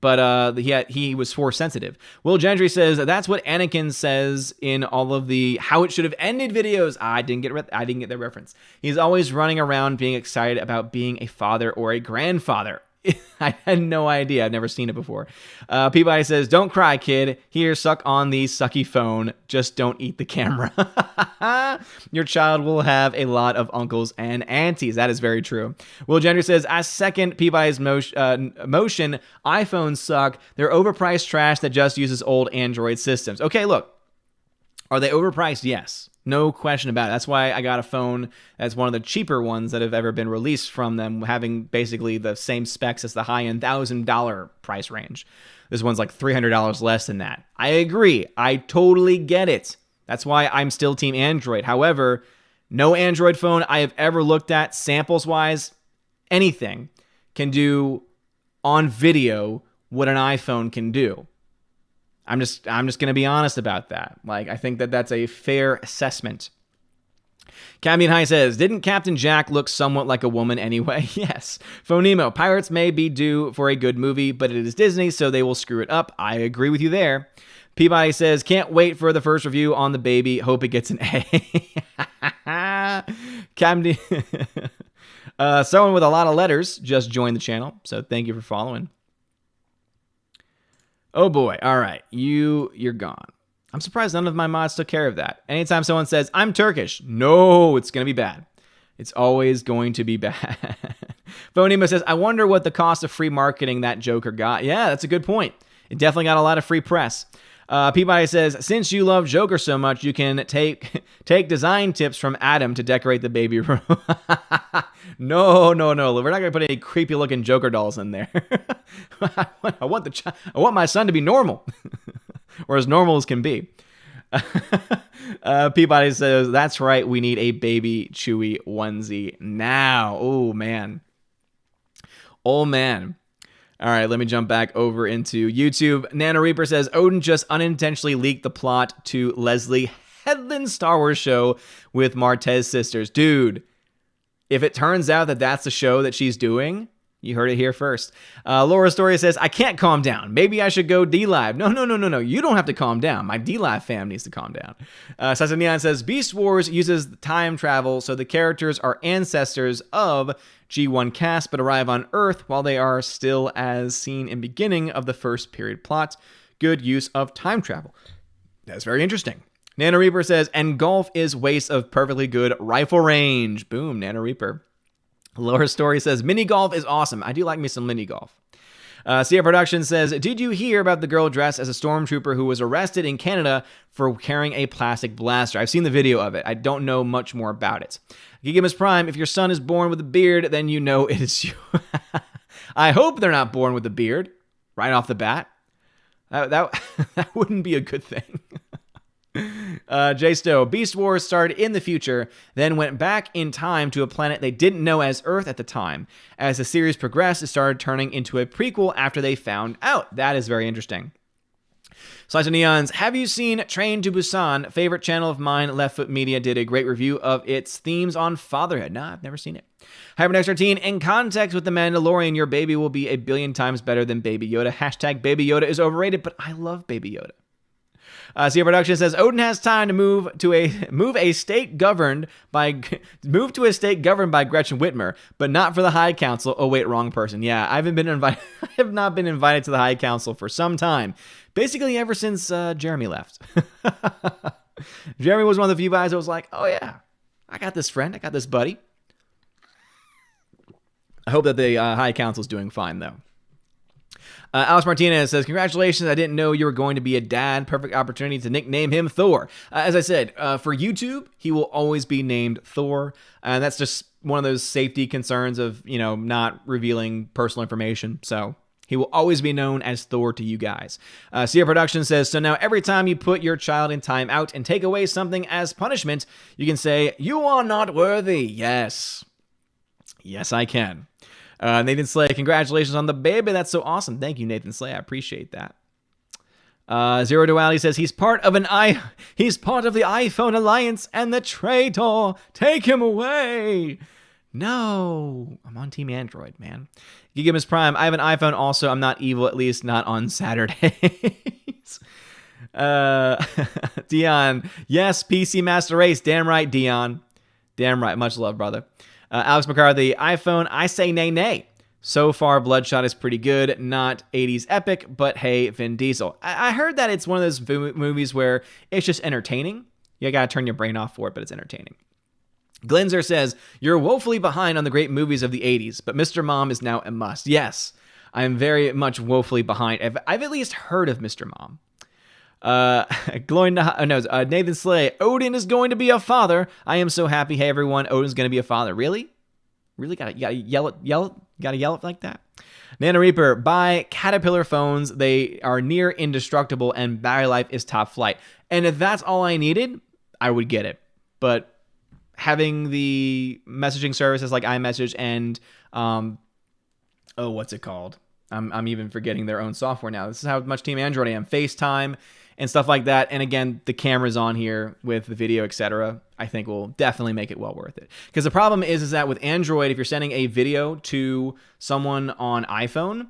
But he was force sensitive. Will Gentry says that's what Anakin says in all of the how it should have ended videos. I didn't get the reference. He's always running around being excited about being a father or a grandfather. I had no idea. I've never seen it before. Peabody says, don't cry, kid. Here, suck on the sucky phone. Just don't eat the camera. Your child will have a lot of uncles and aunties. That is very true. Will Gentry says, I second Peabody's motion. iPhones suck. They're overpriced trash that just uses old Android systems. Okay, look. Are they overpriced? Yes. No question about it. That's why I got a phone that's one of the cheaper ones that have ever been released from them, having basically the same specs as the high-end $1,000 price range. This one's like $300 less than that. I agree. I totally get it. That's why I'm still Team Android. However, no Android phone I have ever looked at, samples-wise, anything, can do on video what an iPhone can do. I'm just going to be honest about that. Like, I think that that's a fair assessment. Cambion High says, didn't Captain Jack look somewhat like a woman anyway? Yes. Phonemo, pirates may be due for a good movie, but it is Disney, so they will screw it up. I agree with you there. Peabody says, can't wait for the first review on the baby. Hope it gets an A. Camden, someone with a lot of letters just joined the channel, so thank you for following. Oh boy, all right, you're gone. I'm surprised none of my mods took care of that. Anytime someone says, I'm Turkish, no, it's going to be bad. It's always going to be bad. Phonema says, I wonder what the cost of free marketing that Joker got. Yeah, that's a good point. It definitely got a lot of free press. Peabody says, since you love Joker so much, you can take design tips from Adam to decorate the baby room. No. We're not going to put any creepy looking Joker dolls in there. I want my son to be normal, or as normal as can be. Peabody says, that's right, we need a baby Chewie onesie now. Oh man. All right, let me jump back over into YouTube. Nana Reaper says, Odin just unintentionally leaked the plot to Leslie Headland's Star Wars show with Martez sisters. Dude, if it turns out that that's the show that she's doing, you heard it here first. Laura Story says, I can't calm down. Maybe I should go D-Live. No. You don't have to calm down. My D-Live fam needs to calm down. Sasa Neon says, Beast Wars uses time travel, so the characters are ancestors of G1 cast, but arrive on Earth while they are still as seen in beginning of the first period plot. Good use of time travel. That's very interesting. Nana Reaper says, and golf is waste of perfectly good rifle range. Boom, Nana Reaper. Laura Story says, mini golf is awesome. I do like me some mini golf. Sia Production says, did you hear about the girl dressed as a stormtrooper who was arrested in Canada for carrying a plastic blaster? I've seen the video of it. I don't know much more about it. Gigamus Prime, if your son is born with a beard, then you know it is you. I hope they're not born with a beard right off the bat. That wouldn't be a good thing. J Stowe, Beast Wars started in the future, then went back in time to a planet they didn't know as Earth at the time. As the series progressed, it started turning into a prequel after they found out. That is very interesting. Slice of Neons, have you seen Train to Busan? Favorite channel of mine, Left Foot Media, did a great review of its themes on fatherhood. Nah, I've never seen it. Hypernex 13, in context with The Mandalorian, your baby will be a billion times better than Baby Yoda. Hashtag Baby Yoda is overrated, but I love Baby Yoda. Sia Production says, Odin has time to move to a state governed by Gretchen Whitmer, but not for the High Council. Oh wait, wrong person. Yeah, I have not been invited to the High Council for some time. Basically ever since Jeremy left. Jeremy was one of the few guys that was like, oh yeah, I got this friend, I got this buddy. I hope that the High Council's doing fine though. Alex Martinez says, congratulations, I didn't know you were going to be a dad. Perfect opportunity to nickname him Thor. As I said, for YouTube, he will always be named Thor. And that's just one of those safety concerns of, not revealing personal information. So he will always be known as Thor to you guys. Sia Production says, so now every time you put your child in timeout and take away something as punishment, you can say, you are not worthy. Yes. Yes, I can. Nathan Slay, congratulations on the baby. That's so awesome. Thank you, Nathan Slay. I appreciate that. Zero Duality says he's part of the iPhone Alliance and the traitor. Take him away. No, I'm on Team Android, man. Gigamus Prime, I have an iPhone also. I'm not evil, at least not on Saturdays. Dion, yes, PC Master Race. Damn right, Dion. Damn right. Much love, brother. Alex McCarthy, iPhone, I say nay. So far, Bloodshot is pretty good. Not 80s epic, but hey, Vin Diesel. I heard that it's one of those movies where it's just entertaining. You gotta turn your brain off for it, but it's entertaining. Glenzer says, you're woefully behind on the great movies of the 80s, but Mr. Mom is now a must. Yes, I am very much woefully behind. I've at least heard of Mr. Mom. Nathan Slay, Odin is going to be a father. I am so happy. Hey everyone, Odin's going to be a father. Really gotta yell it like that. Nana Reaper, buy Caterpillar phones. They are near indestructible and battery life is top flight. And if that's all I needed, I would get it. But having the messaging services like iMessage and what's it called? I'm even forgetting their own software now. This is how much Team Android I am. FaceTime and stuff like that. And again, the cameras on here with the video, etc., I think will definitely make it well worth it. Because the problem is that with Android, if you're sending a video to someone on iPhone,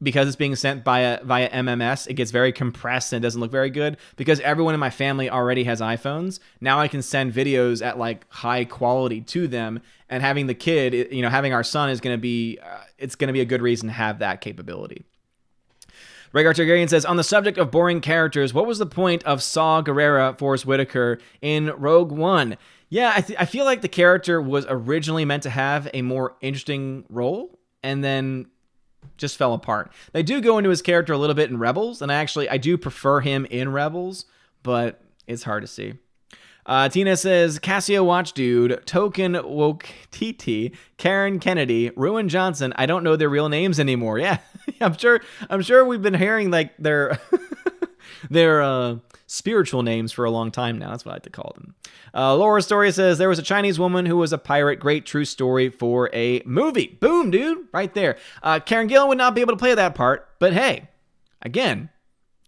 because it's being sent via MMS, it gets very compressed and it doesn't look very good. Because everyone in my family already has iPhones, now I can send videos at like high quality to them. And having the kid, having our son is going to be, it's going to be a good reason to have that capability. Rhaegar Targaryen says, on the subject of boring characters, what was the point of Saw Gerrera, Forrest Whitaker in Rogue One? Yeah, I feel like the character was originally meant to have a more interesting role, and then just fell apart. They do go into his character a little bit in Rebels, and I do prefer him in Rebels, but it's hard to see. Tina says, Casio Watch Dude, Token Wokititi, Karen Kennedy, Ruin Johnson. I don't know their real names anymore. Yeah, I'm sure we've been hearing like their spiritual names for a long time now. That's what I like to call them. Laura Story says, there was a Chinese woman who was a pirate. Great true story for a movie. Boom, dude. Right there. Karen Gillan would not be able to play that part, but hey, again,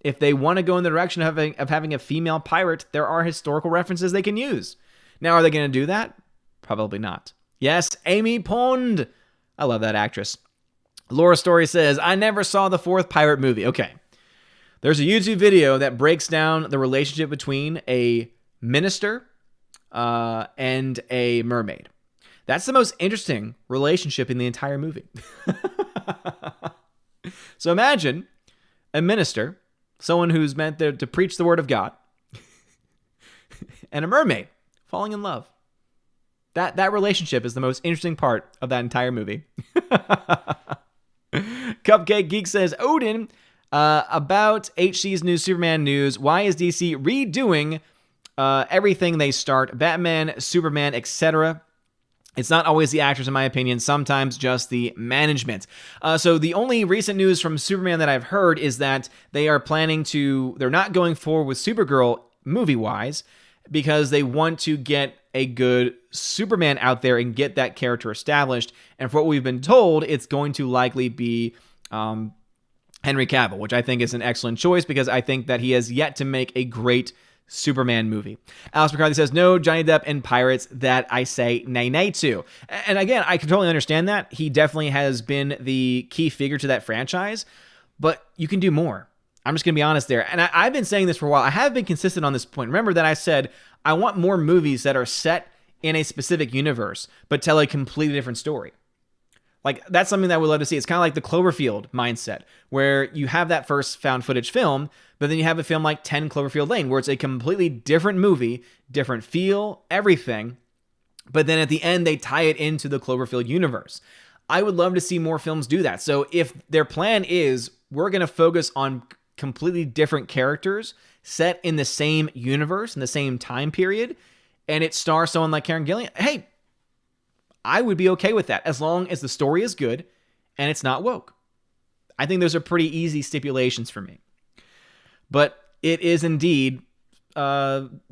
if they want to go in the direction of having a female pirate, there are historical references they can use. Now, are they going to do that? Probably not. Yes, Amy Pond. I love that actress. Laura Story says, I never saw the fourth pirate movie. Okay. There's a YouTube video that breaks down the relationship between a minister and a mermaid. That's the most interesting relationship in the entire movie. So imagine a minister, someone who's meant to preach the word of God, and a mermaid falling in love. That relationship is the most interesting part of that entire movie. Cupcake Geek says, Odin, about HC's new Superman news, why is DC redoing everything they start? Batman, Superman, etc. It's not always the actors, in my opinion. Sometimes just the management. So the only recent news from Superman that I've heard is that they're not going forward with Supergirl movie-wise because they want to get a good Superman out there and get that character established. And for what we've been told, it's going to likely be Henry Cavill, which I think is an excellent choice because I think that he has yet to make a great Superman movie. Alice McCarthy says, no Johnny Depp and Pirates, that I say nay to. And again, I can totally understand that. He definitely has been the key figure to that franchise, but you can do more. I'm just going to be honest there. And I've been saying this for a while. I have been consistent on this point. Remember that I said I want more movies that are set in a specific universe, but tell a completely different story. Like, that's something that we'd love to see. It's kind of like the Cloverfield mindset, where you have that first found footage film, but then you have a film like 10 Cloverfield Lane, where it's a completely different movie, different feel, everything, but then at the end, they tie it into the Cloverfield universe. I would love to see more films do that. So if their plan is, we're going to focus on completely different characters set in the same universe, in the same time period, and it stars someone like Karen Gillan, hey, I would be okay with that as long as the story is good and it's not woke. I think those are pretty easy stipulations for me. But it is indeed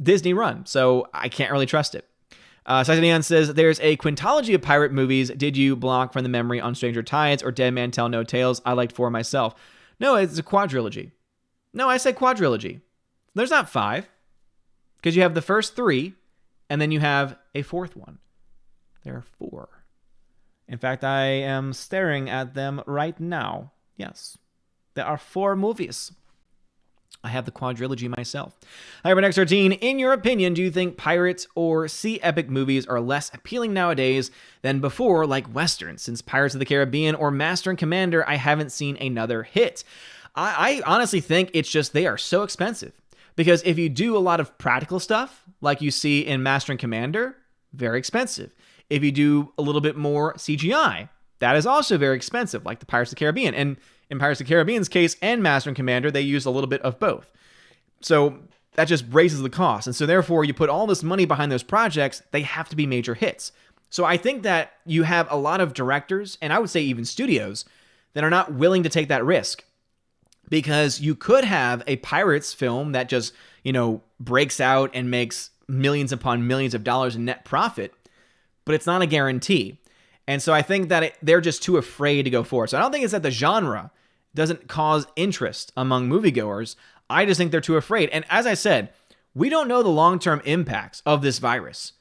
Disney run, so I can't really trust it. Neon says, there's a quintology of pirate movies. Did you block from the memory on Stranger Tides or Dead Man Tell No Tales? I liked 4 myself. No, it's a quadrilogy. No, I said quadrilogy. There's not 5, because you have the first 3, and then you have a 4th one. There are 4. In fact, I am staring at them right now. Yes, there are 4 movies. I have the quadrilogy myself. However, next 13. In your opinion, do you think pirates or sea epic movies are less appealing nowadays than before, like Westerns? Since Pirates of the Caribbean or Master and Commander, I haven't seen another hit. I honestly think it's just they are so expensive. Because if you do a lot of practical stuff, like you see in Master and Commander, very expensive. If you do a little bit more CGI, that is also very expensive, like the Pirates of the Caribbean. And in Pirates of the Caribbean's case and Master and Commander, they use a little bit of both. So that just raises the cost. And so therefore, you put all this money behind those projects, they have to be major hits. So I think that you have a lot of directors, and I would say even studios, that are not willing to take that risk. Because you could have a Pirates film that just, breaks out and makes millions upon millions of dollars in net profit, but it's not a guarantee. And so I think that they're just too afraid to go forward. So I don't think it's that the genre doesn't cause interest among moviegoers. I just think they're too afraid. And as I said, we don't know the long-term impacts of this virus.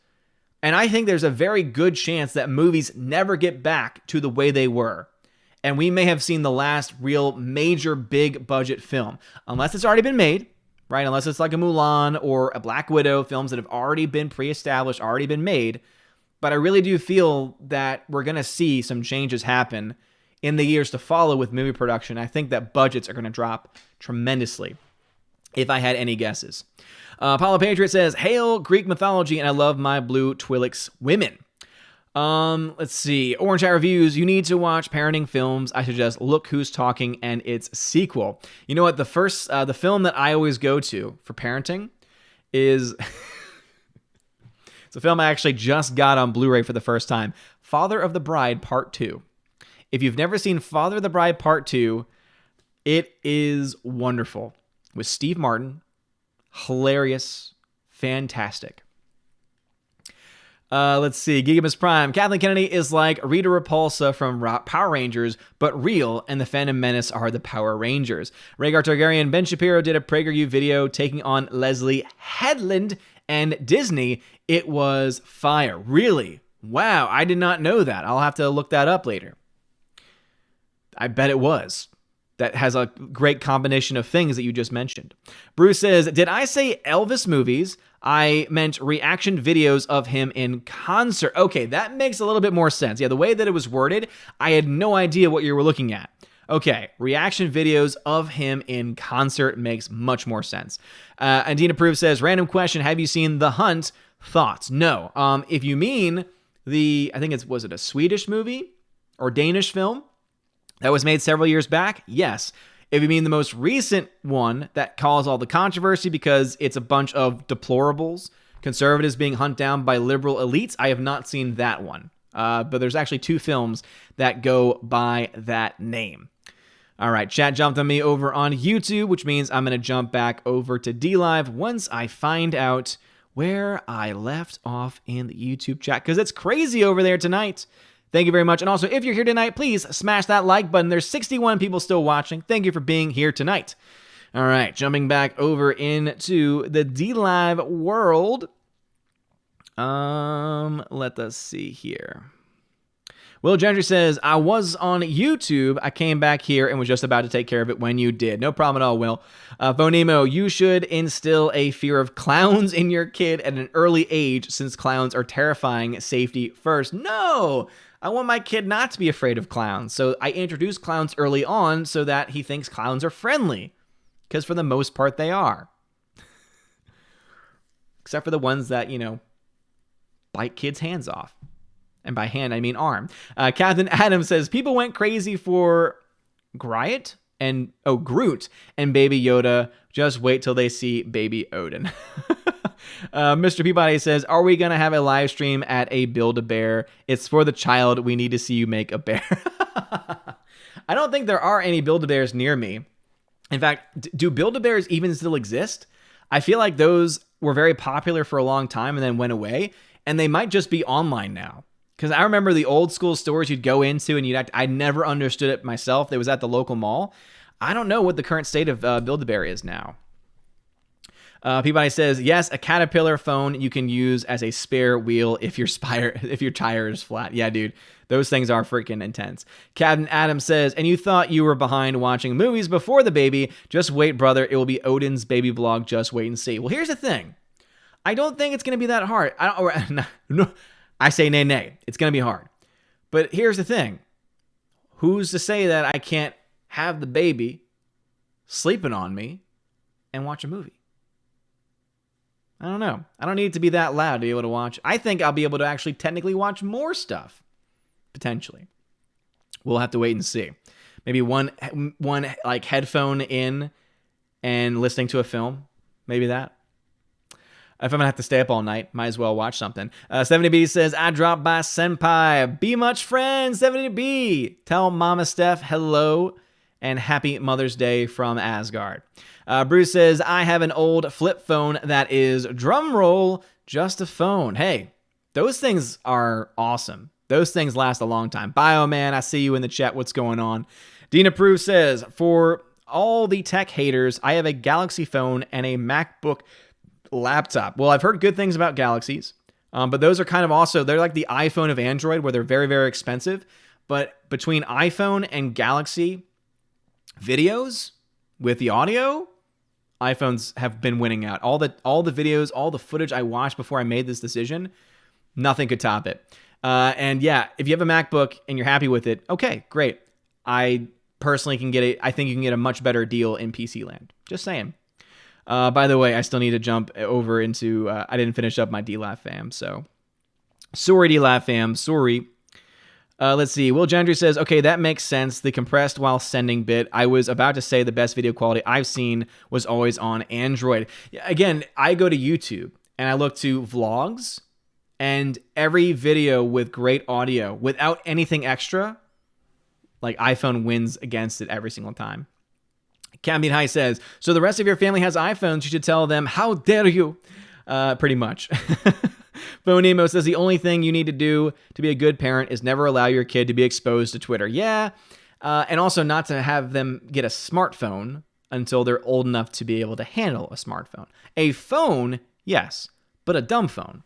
And I think there's a very good chance that movies never get back to the way they were. and we may have seen the last real major big budget film, unless it's already been made, right? Unless it's like a Mulan or a Black Widow, films that have already been pre-established, already been made. But I really do feel that we're going to see some changes happen in the years to follow with movie production. I think that budgets are going to drop tremendously, if I had any guesses. Apollo Patriot says, "Hail Greek mythology, and I love my blue Twi'leks women." Let's see. Orange Hat Reviews, you need to watch parenting films. I suggest Look Who's Talking and its sequel. You know what? The film that I always go to for parenting is... It's a film I actually just got on Blu-ray for the first time. Father of the Bride Part 2. If you've never seen Father of the Bride Part 2, it is wonderful. With Steve Martin. Hilarious. Fantastic. Let's see. Gigamus Prime. Kathleen Kennedy is like Rita Repulsa from Power Rangers, but real, and the Phantom Menace are the Power Rangers. Rhaegar Targaryen. Ben Shapiro did a PragerU video taking on Leslie Headland and Disney. It was fire. Really? Wow, I did not know that. I'll have to look that up later. I bet it was. That has a great combination of things that you just mentioned. Bruce says, "Did I say Elvis movies? I meant reaction videos of him in concert." Okay, that makes a little bit more sense. Yeah, the way that it was worded, I had no idea what you were looking at. Okay, reaction videos of him in concert makes much more sense. And Dean Approve says, "Random question, have you seen The Hunt? Thoughts?" No. If you mean I think was it a Swedish movie or Danish film that was made several years back? Yes. If you mean the most recent one that caused all the controversy because it's a bunch of deplorables, conservatives being hunted down by liberal elites, I have not seen that one. But there's actually 2 films that go by that name. All right, chat jumped on me over on YouTube, which means I'm going to jump back over to DLive once I find out where I left off in the YouTube chat, because it's crazy over there tonight. Thank you very much. And also, if you're here tonight, please smash that like button. There's 61 people still watching. Thank you for being here tonight. All right, jumping back over into the DLive world. Let us see here. Will Gentry says, "I was on YouTube. I came back here and was just about to take care of it when you did." No problem at all, Will. Phonemo, "You should instill a fear of clowns in your kid at an early age since clowns are terrifying. Safety first." No! I want my kid not to be afraid of clowns. So I introduce clowns early on so that he thinks clowns are friendly. Because for the most part, they are. Except for the ones that, bite kids' hands off. And by hand, I mean arm. Captain Adams says, "People went crazy for Groot and Baby Yoda. Just wait till they see Baby Odin." Mr. Peabody says, "Are we going to have a live stream at a Build-A-Bear? It's for the child. We need to see you make a bear." I don't think there are any Build-A-Bears near me. In fact, do Build-A-Bears even still exist? I feel like those were very popular for a long time and then went away. And they might just be online now. Because I remember the old school stores you'd go into and I never understood it myself. It was at the local mall. I don't know what the current state of Build-A-Bear is now. Peabody says, "Yes, a Caterpillar phone you can use as a spare wheel if your tire is flat." Yeah, dude, those things are freaking intense. Captain Adams says, "And you thought you were behind watching movies before the baby. Just wait, brother. It will be Odin's baby vlog. Just wait and see." Well, here's the thing. I don't think it's going to be that hard. I say nay. It's going to be hard. But here's the thing. Who's to say that I can't have the baby sleeping on me and watch a movie? I don't know. I don't need it to be that loud to be able to watch. I think I'll be able to actually technically watch more stuff. Potentially. We'll have to wait and see. Maybe one like headphone in and listening to a film. Maybe that. If I'm going to have to stay up all night, might as well watch something. 70B says, "I dropped by Senpai. Be much friends, 70B. Tell Mama Steph hello and happy Mother's Day from Asgard." Bruce says, "I have an old flip phone that is, drumroll, just a phone." Hey, those things are awesome. Those things last a long time. Bioman, I see you in the chat. What's going on? Dina Prue says, "For all the tech haters, I have a Galaxy phone and a MacBook laptop." Well, I've heard good things about Galaxies, but those are kind of also, they're like the iPhone of Android where they're very, very expensive. But between iPhone and Galaxy videos with the audio, iPhones have been winning out. All the videos, all the footage I watched before I made this decision, nothing could top it. And yeah, if you have a MacBook and you're happy with it, okay, great. I personally I think you can get a much better deal in PC land. Just saying. By the way, I still need to jump over into, I didn't finish up my DLAF fam, so sorry DLAF fam, sorry. Let's see. Will Gendry says, okay, that makes sense. The compressed while sending bit. I was about to say the best video quality I've seen was always on Android. Again, I go to YouTube and I look to vlogs, and every video with great audio without anything extra, like iPhone wins against it every single time. Cambian High says, so the rest of your family has iPhones. You should tell them, how dare you? Pretty much. Bo Nemo says the only thing you need to do to be a good parent is never allow your kid to be exposed to Twitter. Yeah, and also not to have them get a smartphone until they're old enough to be able to handle a smartphone. A phone, yes, but a dumb phone.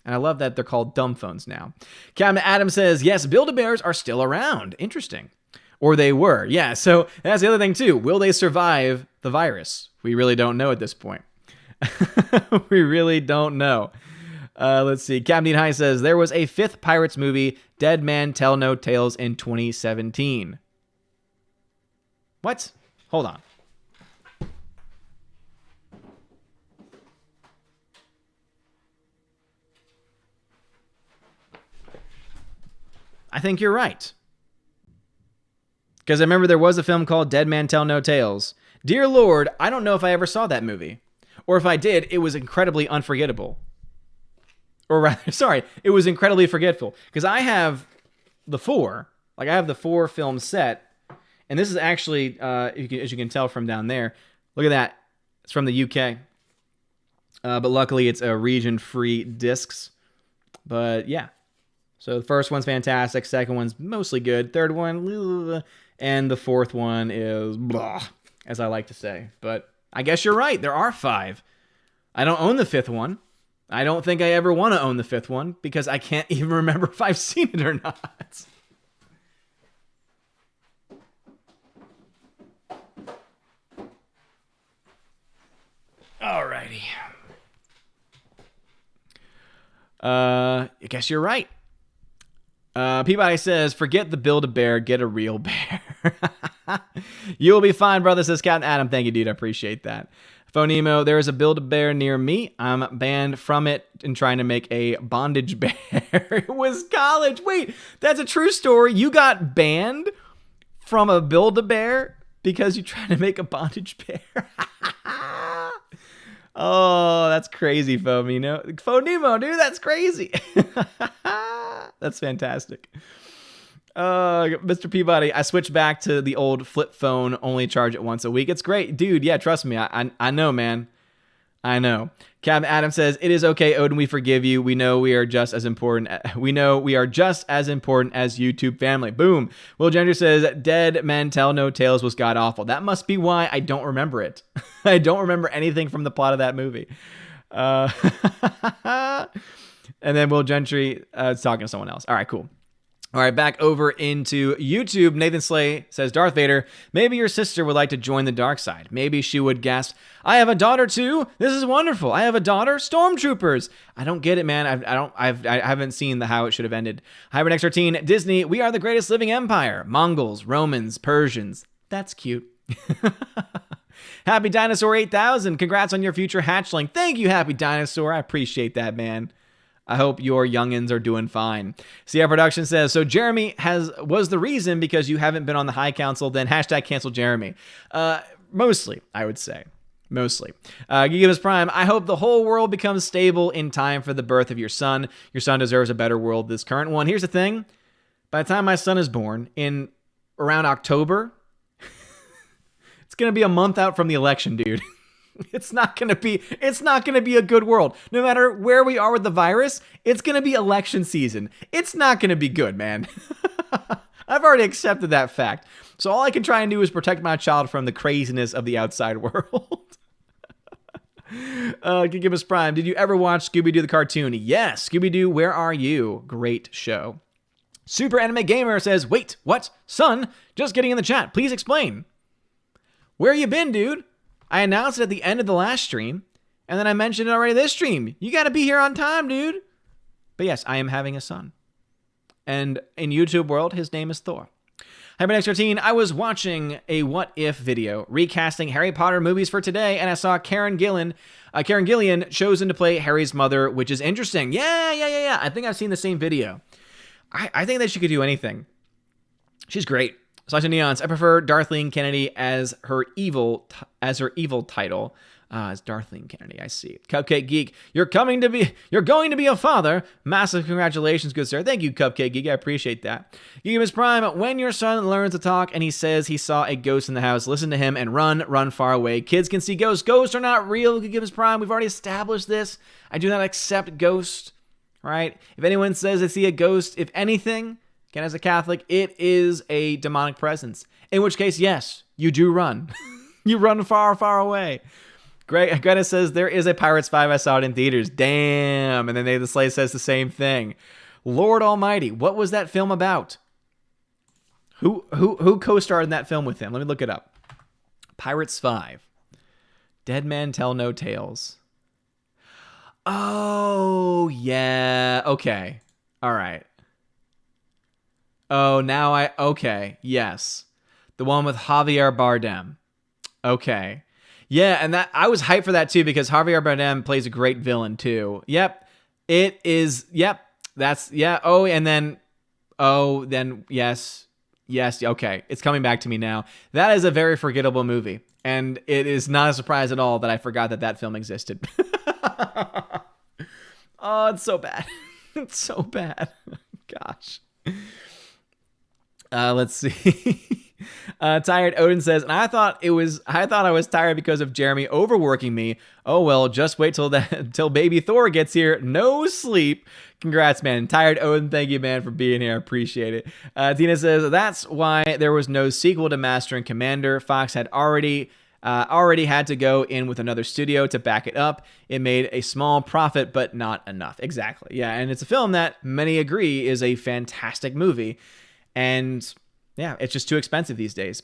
And I love that they're called dumb phones now. Captain Adam says, yes, Build-A-Bears are still around. Interesting. Or they were. Yeah, so that's the other thing too. Will they survive the virus? We really don't know at this point. We really don't know. Let's see. Captain High says, there was a 5th Pirates movie, Dead Man Tell No Tales, in 2017. What? Hold on. I think you're right. Because I remember there was a film called Dead Man Tell No Tales. Dear Lord, I don't know if I ever saw that movie. Or if I did, it was incredibly unforgettable. Or rather, sorry, it was incredibly forgetful. Because I have the 4. Like, I have the 4 film set. And this is actually, as you can tell from down there, look at that. It's from the UK. But luckily, it's a region-free discs. But yeah. So the first one's fantastic. Second one's mostly good. Third one, and the fourth one is blah, as I like to say. But I guess you're right. There are 5. I don't own the 5th one. I don't think I ever want to own the 5th one because I can't even remember if I've seen it or not. Alrighty. I guess you're right. Peabody says, forget the Build-A-Bear, get a real bear. You'll be fine, brother, says Captain Adam. Thank you, dude. I appreciate that. Phonemo, there is a Build-A-Bear near me. I'm banned from it and trying to make a bondage bear. It was college. Wait, that's a true story. You got banned from a Build-A-Bear because you tried to make a bondage bear? Oh, that's crazy, Phonemo, dude, that's crazy. That's fantastic. Mr. Peabody, I switched back to the old flip phone, only charge it once a week. It's great. Dude, yeah, trust me. I know, man. I know. Captain Adam says, it is okay, Odin, we forgive you. We know we are just as important. We know we are just as important as YouTube family. Boom. Will Gender says, Dead Men Tell No Tales was god-awful. That must be why I don't remember it. I don't remember anything from the plot of that movie. And then Will Gentry is talking to someone else. All right, cool. All right, back over into YouTube. Nathan Slay says, Darth Vader, maybe your sister would like to join the dark side. Maybe she would gasp, I have a daughter too. This is wonderful. I have a daughter. Stormtroopers. I don't get it, man. I haven't seen how it should have ended. Hybrid X13, Disney, we are the greatest living empire. Mongols, Romans, Persians. That's cute. Happy Dinosaur 8000. Congrats on your future hatchling. Thank you, Happy Dinosaur. I appreciate that, man. I hope your youngins are doing fine. Sierra Production says, so Jeremy was the reason because you haven't been on the High Council, then hashtag cancel Jeremy. Mostly, I would say. Mostly. Gigamus Prime, I hope the whole world becomes stable in time for the birth of your son. Your son deserves a better world than this current one. Here's the thing. By the time my son is born, in around October, it's going to be a month out from the election, dude. It's not going to be a good world. No matter where we are with the virus, it's going to be election season. It's not going to be good, man. I've already accepted that fact. So all I can try and do is protect my child from the craziness of the outside world. Give us Prime. Did you ever watch Scooby-Doo the cartoon? Yes. Scooby-Doo, Where Are You? Great show. Super Anime Gamer says, wait, what? Son, just getting in the chat. Please explain. Where you been, dude? I announced it at the end of the last stream, and then I mentioned it already this stream. You got to be here on time, dude. But yes, I am having a son. And in YouTube world, his name is Thor. HyperNext13, I was watching a What If video recasting Harry Potter movies for today, and I saw Karen Gillan chosen to play Harry's mother, which is interesting. Yeah. I think I've seen the same video. I think that she could do anything. She's great. Sasha Neons, I prefer Darlene Kennedy as her evil title. As Darlene Kennedy, I see. Cupcake Geek, you're going to be a father. Massive congratulations, good sir. Thank you, Cupcake Geek. I appreciate that. Gigamus Prime, when your son learns to talk and he says he saw a ghost in the house, listen to him and run far away. Kids can see ghosts. Ghosts are not real, Gigamus Prime. We've already established this. I do not accept ghosts. Right? If anyone says they see a ghost, if anything, again, as a Catholic, it is a demonic presence. In which case, yes, you do run. You run far, far away. Greta says, there is a Pirates 5. I saw it in theaters. Damn. And then the Slay says the same thing. Lord Almighty, what was that film about? Who co-starred in that film with him? Let me look it up. Pirates 5. Dead Men Tell No Tales. Oh, yeah. Okay. All right. Oh, okay. Yes. The one with Javier Bardem. Okay. Yeah, and that I was hyped for that too because Javier Bardem plays a great villain too. Yep. It is. Yep. That's, yeah. Then yes. Yes. Okay. It's coming back to me now. That is a very forgettable movie. And it is not a surprise at all that I forgot that film existed. Oh, it's so bad. It's so bad. Gosh. Let's see. Tired Odin says, and I thought I was tired because of Jeremy overworking me. Oh well, just wait till baby Thor gets here. No sleep. Congrats, man. Tired Odin, thank you, man, for being here. I appreciate it. Tina says, that's why there was no sequel to Master and Commander. Fox had already had to go in with another studio to back it up. It made a small profit, but not enough. Exactly. Yeah, and it's a film that many agree is a fantastic movie. And yeah, it's just too expensive these days.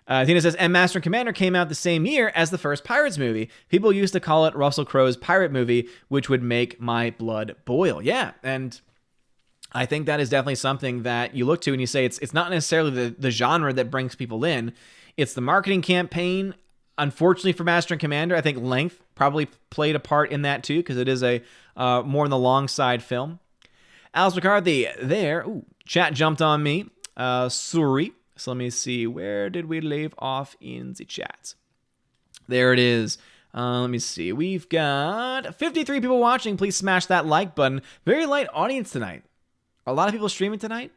Tina says, and Master and Commander came out the same year as the first Pirates movie. People used to call it Russell Crowe's pirate movie, which would make my blood boil. Yeah, and I think that is definitely something that you look to and you say it's not necessarily the genre that brings people in. It's the marketing campaign. Unfortunately for Master and Commander, I think length probably played a part in that too because it is a more on the long side film. Alice McCarthy, there. Ooh, chat jumped on me. Sorry. So let me see. Where did we leave off in the chat? There it is. Let me see. We've got 53 people watching. Please smash that like button. Very light audience tonight. A lot of people streaming tonight.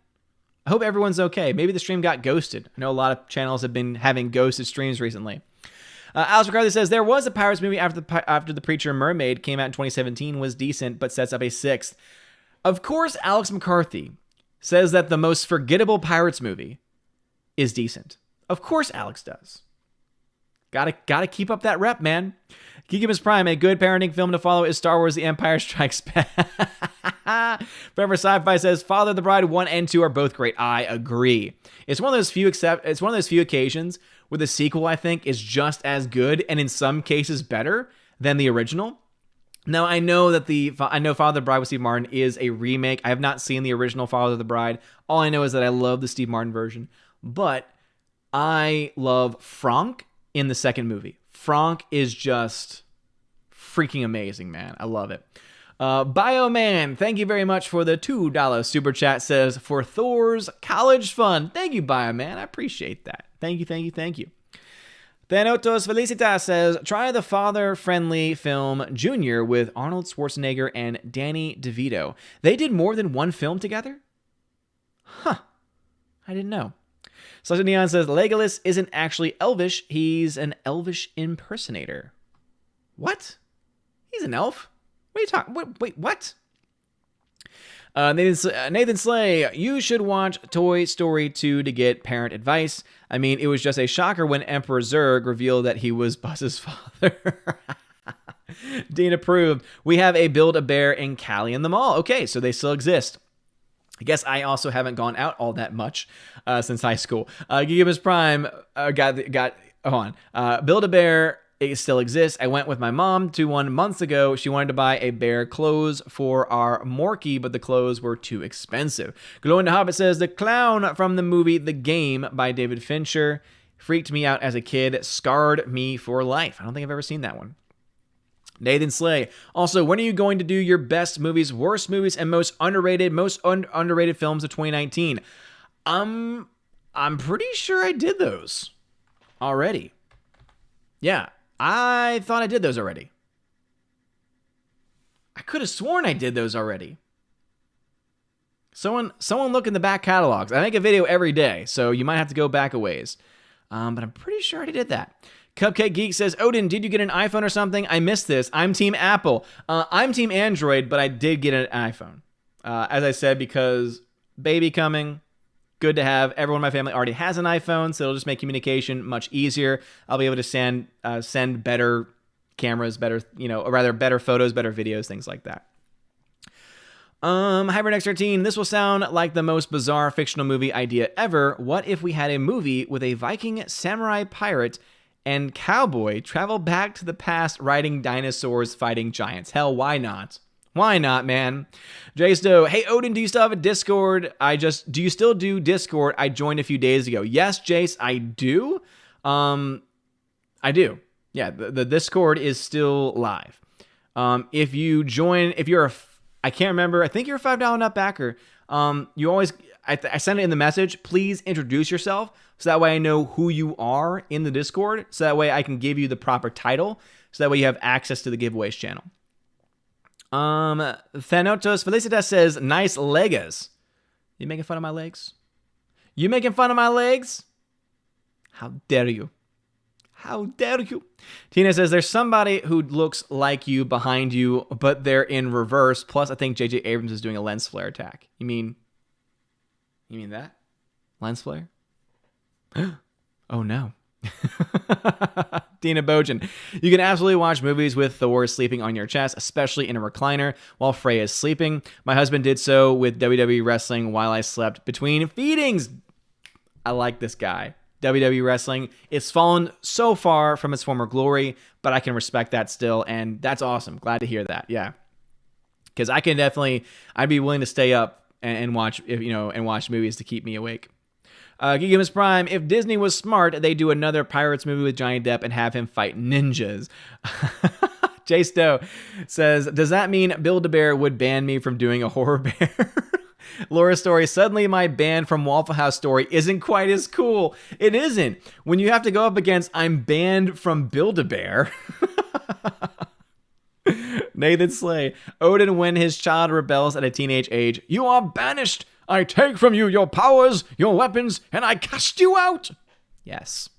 I hope everyone's okay. Maybe the stream got ghosted. I know a lot of channels have been having ghosted streams recently. Alice McCarthy says, there was a Pirates movie after the Preacher and Mermaid came out in 2017, was decent, but sets up a 6th. Of course, Alex McCarthy says that the most forgettable Pirates movie is decent. Of course Alex does. Gotta keep up that rep, man. Gigamus Prime, a good parenting film to follow is Star Wars The Empire Strikes Back. Forever Sci-Fi says, Father of the Bride 1 and 2 are both great. I agree. It's one of those few occasions where the sequel, I think, is just as good and in some cases better than the original. Now, I know Father of the Bride with Steve Martin is a remake. I have not seen the original Father of the Bride. All I know is that I love the Steve Martin version. But I love Franck in the second movie. Franck is just freaking amazing, man. I love it. Bioman, thank you very much for the $2 super chat. Says, for Thor's college fund. Thank you, Bioman. I appreciate that. Thank you. Thanotos Felicitas says, try the father-friendly film Junior with Arnold Schwarzenegger and Danny DeVito. They did more than one film together? Huh. I didn't know. Sasha Neon says, Legolas isn't actually Elvish. He's an Elvish impersonator. What? He's an elf? What are you talking? Wait, what? Nathan Slay, you should watch Toy Story 2 to get parent advice. I mean, it was just a shocker when Emperor Zurg revealed that he was Buzz's father. Dean approved. We have a Build-A-Bear in Cali in the mall. Okay, so they still exist. I guess I also haven't gone out all that much since high school. Gigamus Prime Build-A-Bear, it still exists. I went with my mom to one months ago. She wanted to buy a bear clothes for our Morky, but the clothes were too expensive. Glowing the Hobbit says, the clown from the movie The Game by David Fincher freaked me out as a kid, scarred me for life. I don't think I've ever seen that one. Nathan Slay. Also, when are you going to do your best movies, worst movies, and most underrated films of 2019? I'm pretty sure I did those already. Yeah, I thought I did those already. I could have sworn I did those already. Someone look in the back catalogs. I make a video every day, so you might have to go back a ways. But I'm pretty sure I did that. Cupcake Geek says, Odin, did you get an iPhone or something? I missed this. I'm Team Apple. I'm Team Android, but I did get an iPhone. As I said, because baby coming, good to have. Everyone in my family already has an iPhone, so it'll just make communication much easier. I'll be able to send better cameras, better photos, better videos, things like that. HyperX13, this will sound like the most bizarre fictional movie idea ever. What if we had a movie with a Viking samurai pirate and cowboy travel back to the past riding dinosaurs fighting giants? Hell, why not? Why not, man? Jace Doe, hey Odin, do you still have a Discord? Do you still do Discord? I joined a few days ago. Yes, Jace, I do. I do. Yeah, the Discord is still live. If you join, I can't remember, I think you're a $5 nut backer. You always, I send it in the message, please introduce yourself, so that way I know who you are in the Discord, so that way I can give you the proper title, so that way you have access to the giveaways channel. Thanotos Felicitas says, nice legas. You making fun of my legs? You making fun of my legs? How dare you? How dare you? Tina says, there's somebody who looks like you behind you, but they're in reverse. Plus, I think J.J. Abrams is doing a lens flare attack. You mean that? Lens flare? Oh, no. Dina Bojan, you can absolutely watch movies with Thor sleeping on your chest, especially in a recliner while Freya is sleeping. My husband did so with WWE wrestling while I slept between feedings. I like this guy. WWE wrestling, it's fallen so far from its former glory, but I can respect that still, and that's awesome. Glad to hear that. Yeah, because I'd be willing to stay up and watch, watch movies to keep me awake. Gigamus Prime, if Disney was smart, they'd do another Pirates movie with Johnny Depp and have him fight ninjas. Jay Stowe says, does that mean Build-A-Bear would ban me from doing a horror bear? Laura Story, suddenly my ban from Waffle House story isn't quite as cool. It isn't. When you have to go up against, I'm banned from Build-A-Bear. Nathan Slay, Odin, when his child rebels at a teenage age, you are banished. I take from you your powers, your weapons, and I cast you out. Yes.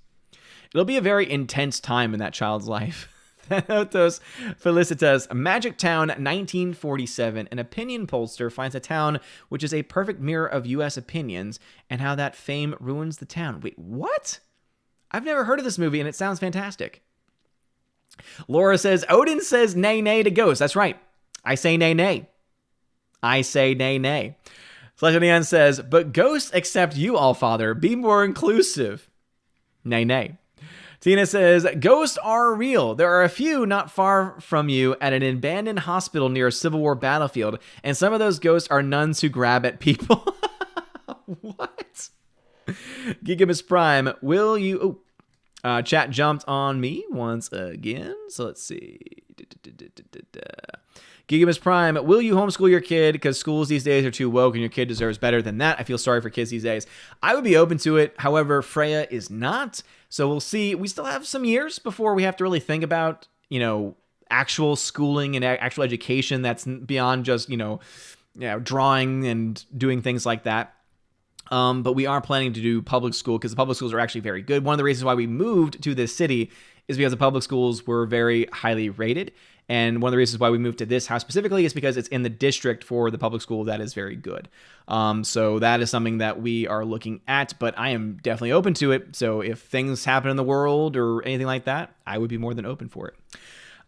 It'll be a very intense time in that child's life. Thanatos Felicitas, Magic Town 1947. An opinion pollster finds a town which is a perfect mirror of U.S. opinions and how that fame ruins the town. Wait, what? I've never heard of this movie and it sounds fantastic. Laura says, Odin says nay, nay to Ghost. That's right. I say nay, nay. I say nay, nay. Neon says, but ghosts accept you, Allfather. Be more inclusive. Nay, nay. Tina says, ghosts are real. There are a few not far from you at an abandoned hospital near a Civil War battlefield, and some of those ghosts are nuns who grab at people. What? Gigamus Prime, will you... chat jumped on me once again, so let's see. Gigamus Prime, will you homeschool your kid? Because schools these days are too woke and your kid deserves better than that. I feel sorry for kids these days. I would be open to it. However, Freya is not. So we'll see. We still have some years before we have to really think about, actual schooling and actual education that's beyond just, drawing and doing things like that. But we are planning to do public school because the public schools are actually very good. One of the reasons why we moved to this city is because the public schools were very highly rated. And one of the reasons why we moved to this house specifically is because it's in the district for the public school that is very good. So that is something that we are looking at, but I am definitely open to it. So if things happen in the world or anything like that, I would be more than open for it.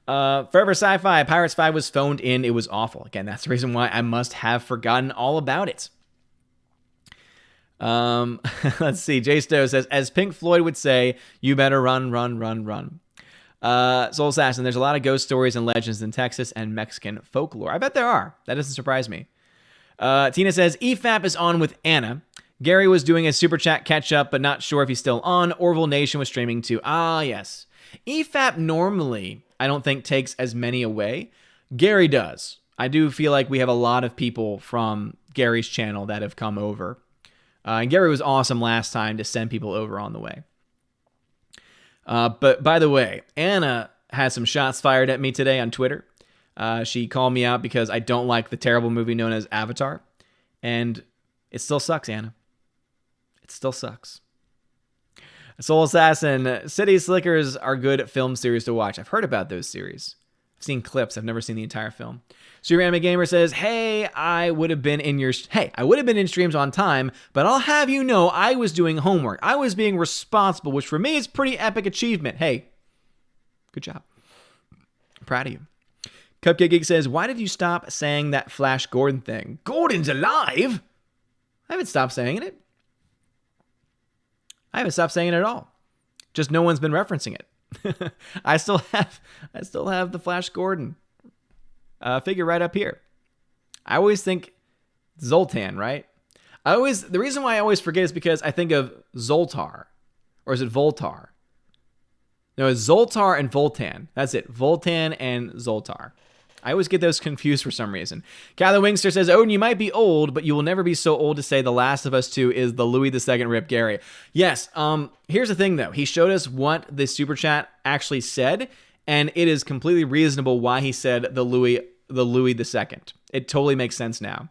Forever Sci-Fi, Pirates 5 was phoned in. It was awful. Again, that's the reason why I must have forgotten all about it. Let's see. Jay Stowe says, as Pink Floyd would say, you better run, run, run, run. Soul Assassin, there's a lot of ghost stories and legends in Texas and Mexican folklore. I bet there are. That doesn't surprise me. Tina says, EFAP is on with Anna. Gary was doing a super chat catch up, but not sure if he's still on. Orville Nation was streaming too. Ah, yes. EFAP normally, I don't think, takes as many away. Gary does. I do feel like we have a lot of people from Gary's channel that have come over. And Gary was awesome last time to send people over on the way. But by the way, Anna had some shots fired at me today on Twitter. She called me out because I don't like the terrible movie known as Avatar. And it still sucks, Anna. It still sucks. Soul Assassin, City Slickers are good film series to watch. I've heard about those series. I've seen clips. I've never seen the entire film. Super Anime Gamer says, hey, I would have been in streams on time, but I'll have you know I was doing homework. I was being responsible, which for me is pretty epic achievement. Hey, good job. I'm proud of you. Cupcake Geek says, why did you stop saying that Flash Gordon thing? Gordon's alive? I haven't stopped saying it. I haven't stopped saying it at all. Just no one's been referencing it. I still have the Flash Gordon figure right up here. I always think Zoltan, right? The reason why I always forget is because I think of Zoltar. Or is it Voltar? No, it's Zoltar and Voltan. That's it. Voltan and Zoltar. I always get those confused for some reason. Kyler Wingster says, Odin, you might be old, but you will never be so old to say The Last of Us 2 is the Louis II Rip Gary. Yes, here's the thing, though. He showed us what the super chat actually said, and it is completely reasonable why he said the Louis II. It totally makes sense now.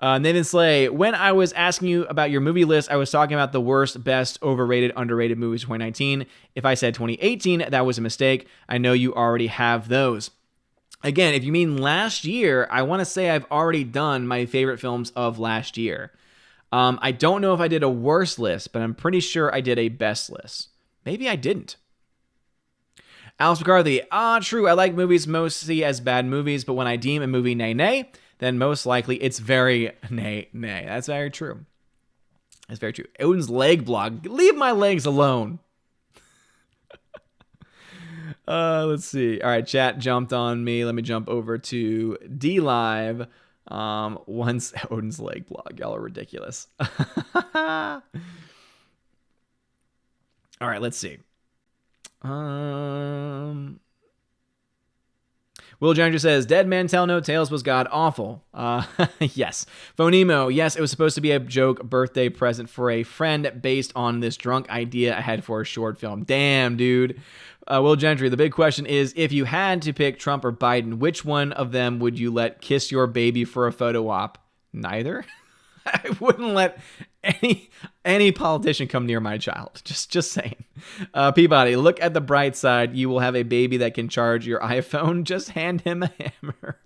Nathan Slay, when I was asking you about your movie list, I was talking about the worst, best, overrated, underrated movies of 2019. If I said 2018, that was a mistake. I know you already have those. Again, if you mean last year, I want to say I've already done my favorite films of last year. I don't know if I did a worst list, but I'm pretty sure I did a best list. Maybe I didn't. Alice McCarthy, true, I like movies mostly as bad movies, but when I deem a movie nay, then most likely it's very nay. That's very true. That's very true. Odin's leg blog, leave my legs alone. Let's see. All right, chat jumped on me. Let me jump over to D Live. Once Odin's leg blog. Y'all are ridiculous. All right, let's see. Will Jones says, Dead Man Tell No Tales was god awful. Yes. Phonemo, yes, it was supposed to be a joke birthday present for a friend based on this drunk idea I had for a short film. Damn, dude. Will Gentry, the big question is, if you had to pick Trump or Biden, which one of them would you let kiss your baby for a photo op? Neither. I wouldn't let any politician come near my child. Just saying. Peabody, look at the bright side. You will have a baby that can charge your iPhone. Just hand him a hammer.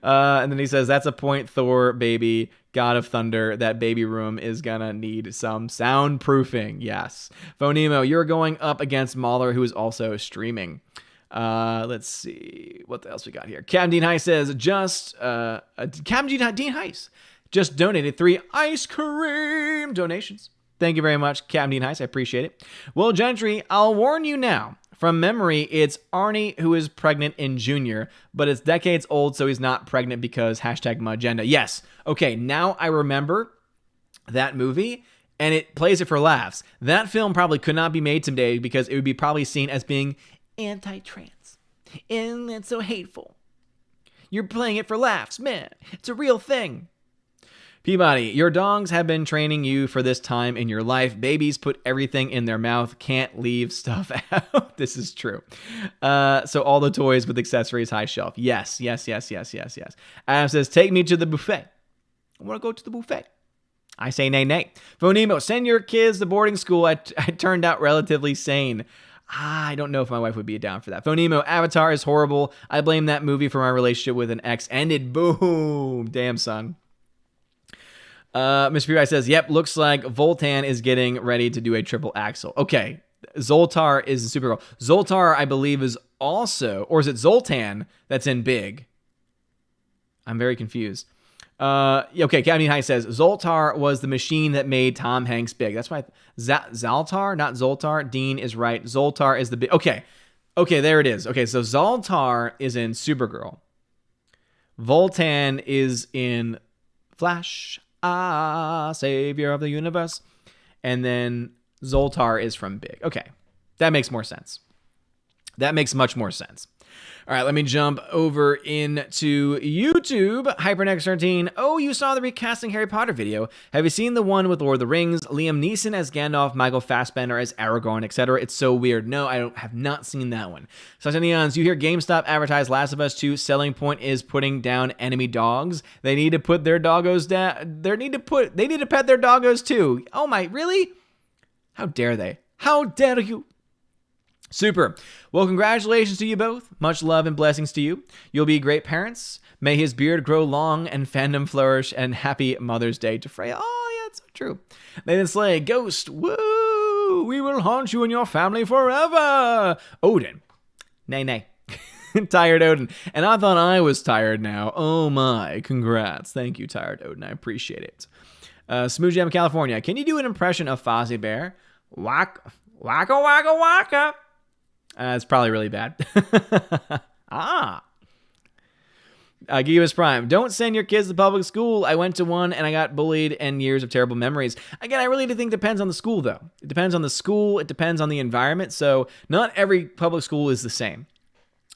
And then he says, that's a point, Thor, baby, God of Thunder. That baby room is gonna need some soundproofing. Yes. Phonemo, you're going up against Mahler, who is also streaming. Let's see what else we got here. Captain Dean Heiss says, Captain Dean Heiss just donated 3 ice cream donations. Thank you very much, Captain Dean Heiss. I appreciate it. Will Gentry, I'll warn you now. From memory, it's Arnie who is pregnant in Junior, but it's decades old, so he's not pregnant because #Magenda. Yes. Okay, now I remember that movie, and it plays it for laughs. That film probably could not be made today because it would be probably seen as being anti-trans. And that's so hateful. You're playing it for laughs, man. It's a real thing. Peabody, your dogs have been training you for this time in your life. Babies put everything in their mouth, can't leave stuff out. This is true. So all the toys with accessories, high shelf. Yes. Adam says, take me to the buffet. I want to go to the buffet. I say nay. Phonemo, send your kids to boarding school. I turned out relatively sane. I don't know if my wife would be down for that. Phonemo, Avatar is horrible. I blame that movie for my relationship with an ex ended. Boom. Damn, son. Mr. Peabody says, yep, looks like Voltan is getting ready to do a triple axle. Okay, Zoltar is a Supergirl. Zoltar, I believe, is also, or is it Zoltan that's in Big? I'm very confused. Okay, Captain High says Zoltar was the machine that made Tom Hanks big. That's why Zaltar, not Zoltar. Dean is right. Zoltar is the big. Okay, there it is. Okay, so Zoltar is in Supergirl. Voltan is in Flash, savior of the universe. And then Zoltar is from Big. Okay, that makes more sense. That makes much more sense. All right, let me jump over into YouTube. HyperNext13. Oh, you saw the recasting Harry Potter video. Have you seen the one with Lord of the Rings? Liam Neeson as Gandalf, Michael Fassbender as Aragorn, etc. It's so weird. No, I have not seen that one. Such Neons, you hear GameStop advertise Last of Us 2. Selling point is putting down enemy dogs. They need to put their doggos down. They need to pet their doggos too. Oh my, really? How dare they? How dare you? Super. Well, congratulations to you both. Much love and blessings to you. You'll be great parents. May his beard grow long and fandom flourish, and happy Mother's Day to Freya. Oh, yeah, it's so true. Nathan Slay, Ghost, woo! We will haunt you and your family forever. Odin. Nay. Tired Odin. And I thought I was tired now. Oh my, congrats. Thank you, Tired Odin. I appreciate it. Smooth Jam, California. Can you do an impression of Fozzie Bear? Waka, waka, waka, waka. It's probably really bad. Gigas Prime. Don't send your kids to public school. I went to one and I got bullied and years of terrible memories. Again, I really do think it depends on the school, though. It depends on the school. It depends on the environment. So not every public school is the same.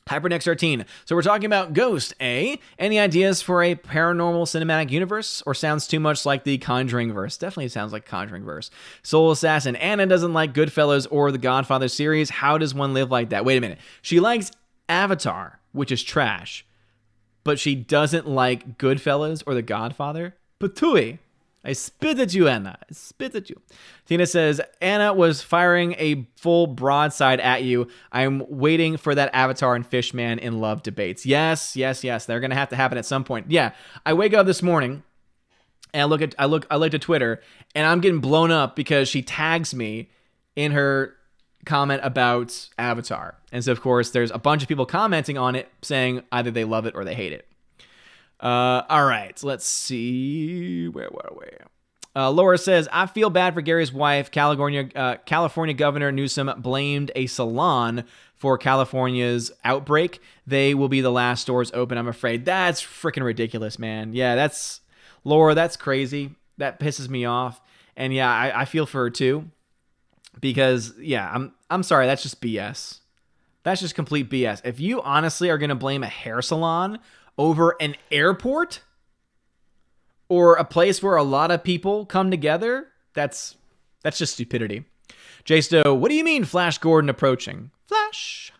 HyperNext13. So we're talking about Ghost, eh? Any ideas for a paranormal cinematic universe? Or sounds too much like the Conjuring verse? Definitely sounds like Conjuring verse. Soul Assassin. Anna doesn't like Goodfellas or the Godfather series. How does one live like that? Wait a minute. She likes Avatar, which is trash. But she doesn't like Goodfellas or the Godfather? Patui. I spit at you, Anna. I spit at you. Tina says, Anna was firing a full broadside at you. I'm waiting for that Avatar and Fishman in love debates. Yes. They're going to have to happen at some point. Yeah. I wake up this morning and I look at Twitter and I'm getting blown up because she tags me in her comment about Avatar. And so, of course, there's a bunch of people commenting on it saying either they love it or they hate it. All right, let's see. Where were we? Laura says, I feel bad for Gary's wife. California Governor Newsom blamed a salon for California's outbreak. They will be the last stores open, I'm afraid. That's freaking ridiculous, man. Yeah, Laura, that's crazy. That pisses me off. And yeah, I feel for her too. Because, yeah, I'm sorry, that's just BS. That's just complete BS. If you honestly are going to blame a hair salon over an airport or a place where a lot of people come together, that's just stupidity. Jay Stowe, what do you mean Flash Gordon approaching? Flash.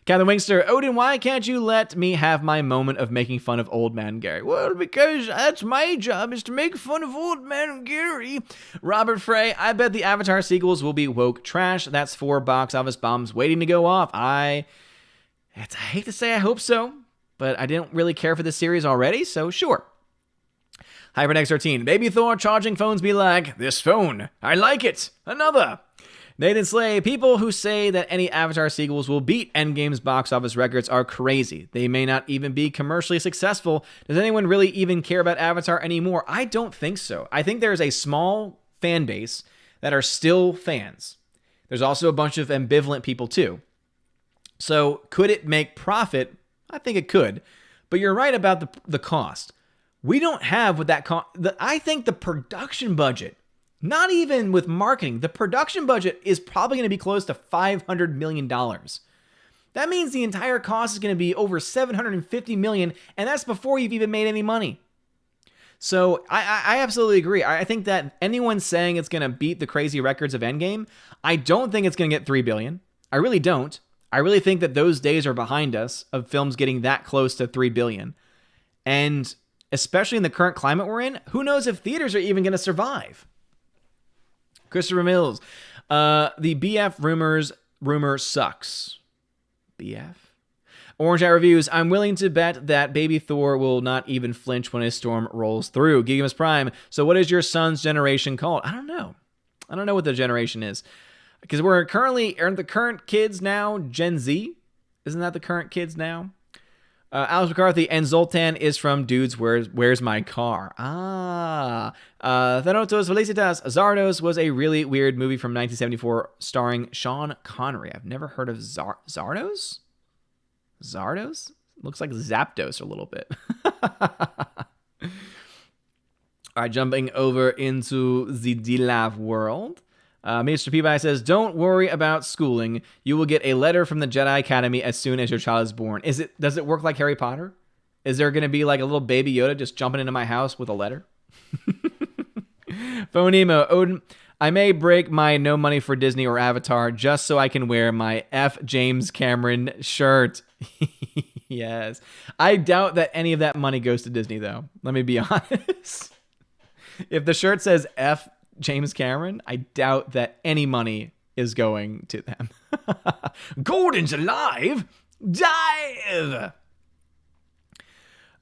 Captain Wingster, Odin, why can't you let me have my moment of making fun of old man Gary? Well, because that's my job, is to make fun of old man Gary. Robert Frey, I bet the Avatar sequels will be woke trash. That's 4 box office bombs waiting to go off. I hate to say I hope so, but I didn't really care for this series already, so sure. HyperNext13, Baby Thor charging phones be like, this phone, I like it, another. Nathan Slay, people who say that any Avatar sequels will beat Endgame's box office records are crazy. They may not even be commercially successful. Does anyone really even care about Avatar anymore? I don't think so. I think there's a small fan base that are still fans. There's also a bunch of ambivalent people too. So could it make profit? I think it could. But you're right about the cost. We don't have what that cost. I think the production budget, not even with marketing, the production budget is probably going to be close to $500 million. That means the entire cost is going to be over $750 million, and that's before you've even made any money. So I absolutely agree. I think that anyone saying it's going to beat the crazy records of Endgame, I don't think it's going to get $3 billion. I really don't. I really think that those days are behind us of films getting that close to $3 billion. And especially in the current climate we're in, who knows if theaters are even going to survive? Christopher Mills, the BF rumor sucks. BF? Orange Eye Reviews, I'm willing to bet that Baby Thor will not even flinch when a storm rolls through. Gigamus Prime, so what is your son's generation called? I don't know. I don't know what the generation is. Because aren't the current kids now Gen Z? Isn't that the current kids now? Alex McCarthy, and Zoltan is from Dudes, Where's My Car? Thanatos Felicitas, Zardos was a really weird movie from 1974 starring Sean Connery. I've never heard of Zardos? Zardos? Looks like Zapdos a little bit. All right, jumping over into the DLAV world. Mr. Peabody says, don't worry about schooling. You will get a letter from the Jedi Academy as soon as your child is born. Does it work like Harry Potter? Is there going to be like a little baby Yoda just jumping into my house with a letter? Phonemo, Odin, I may break my no money for Disney or Avatar just so I can wear my F. James Cameron shirt. Yes. I doubt that any of that money goes to Disney, though. Let me be honest. If the shirt says F. James Cameron, I doubt that any money is going to them. Gordon's alive! Dive!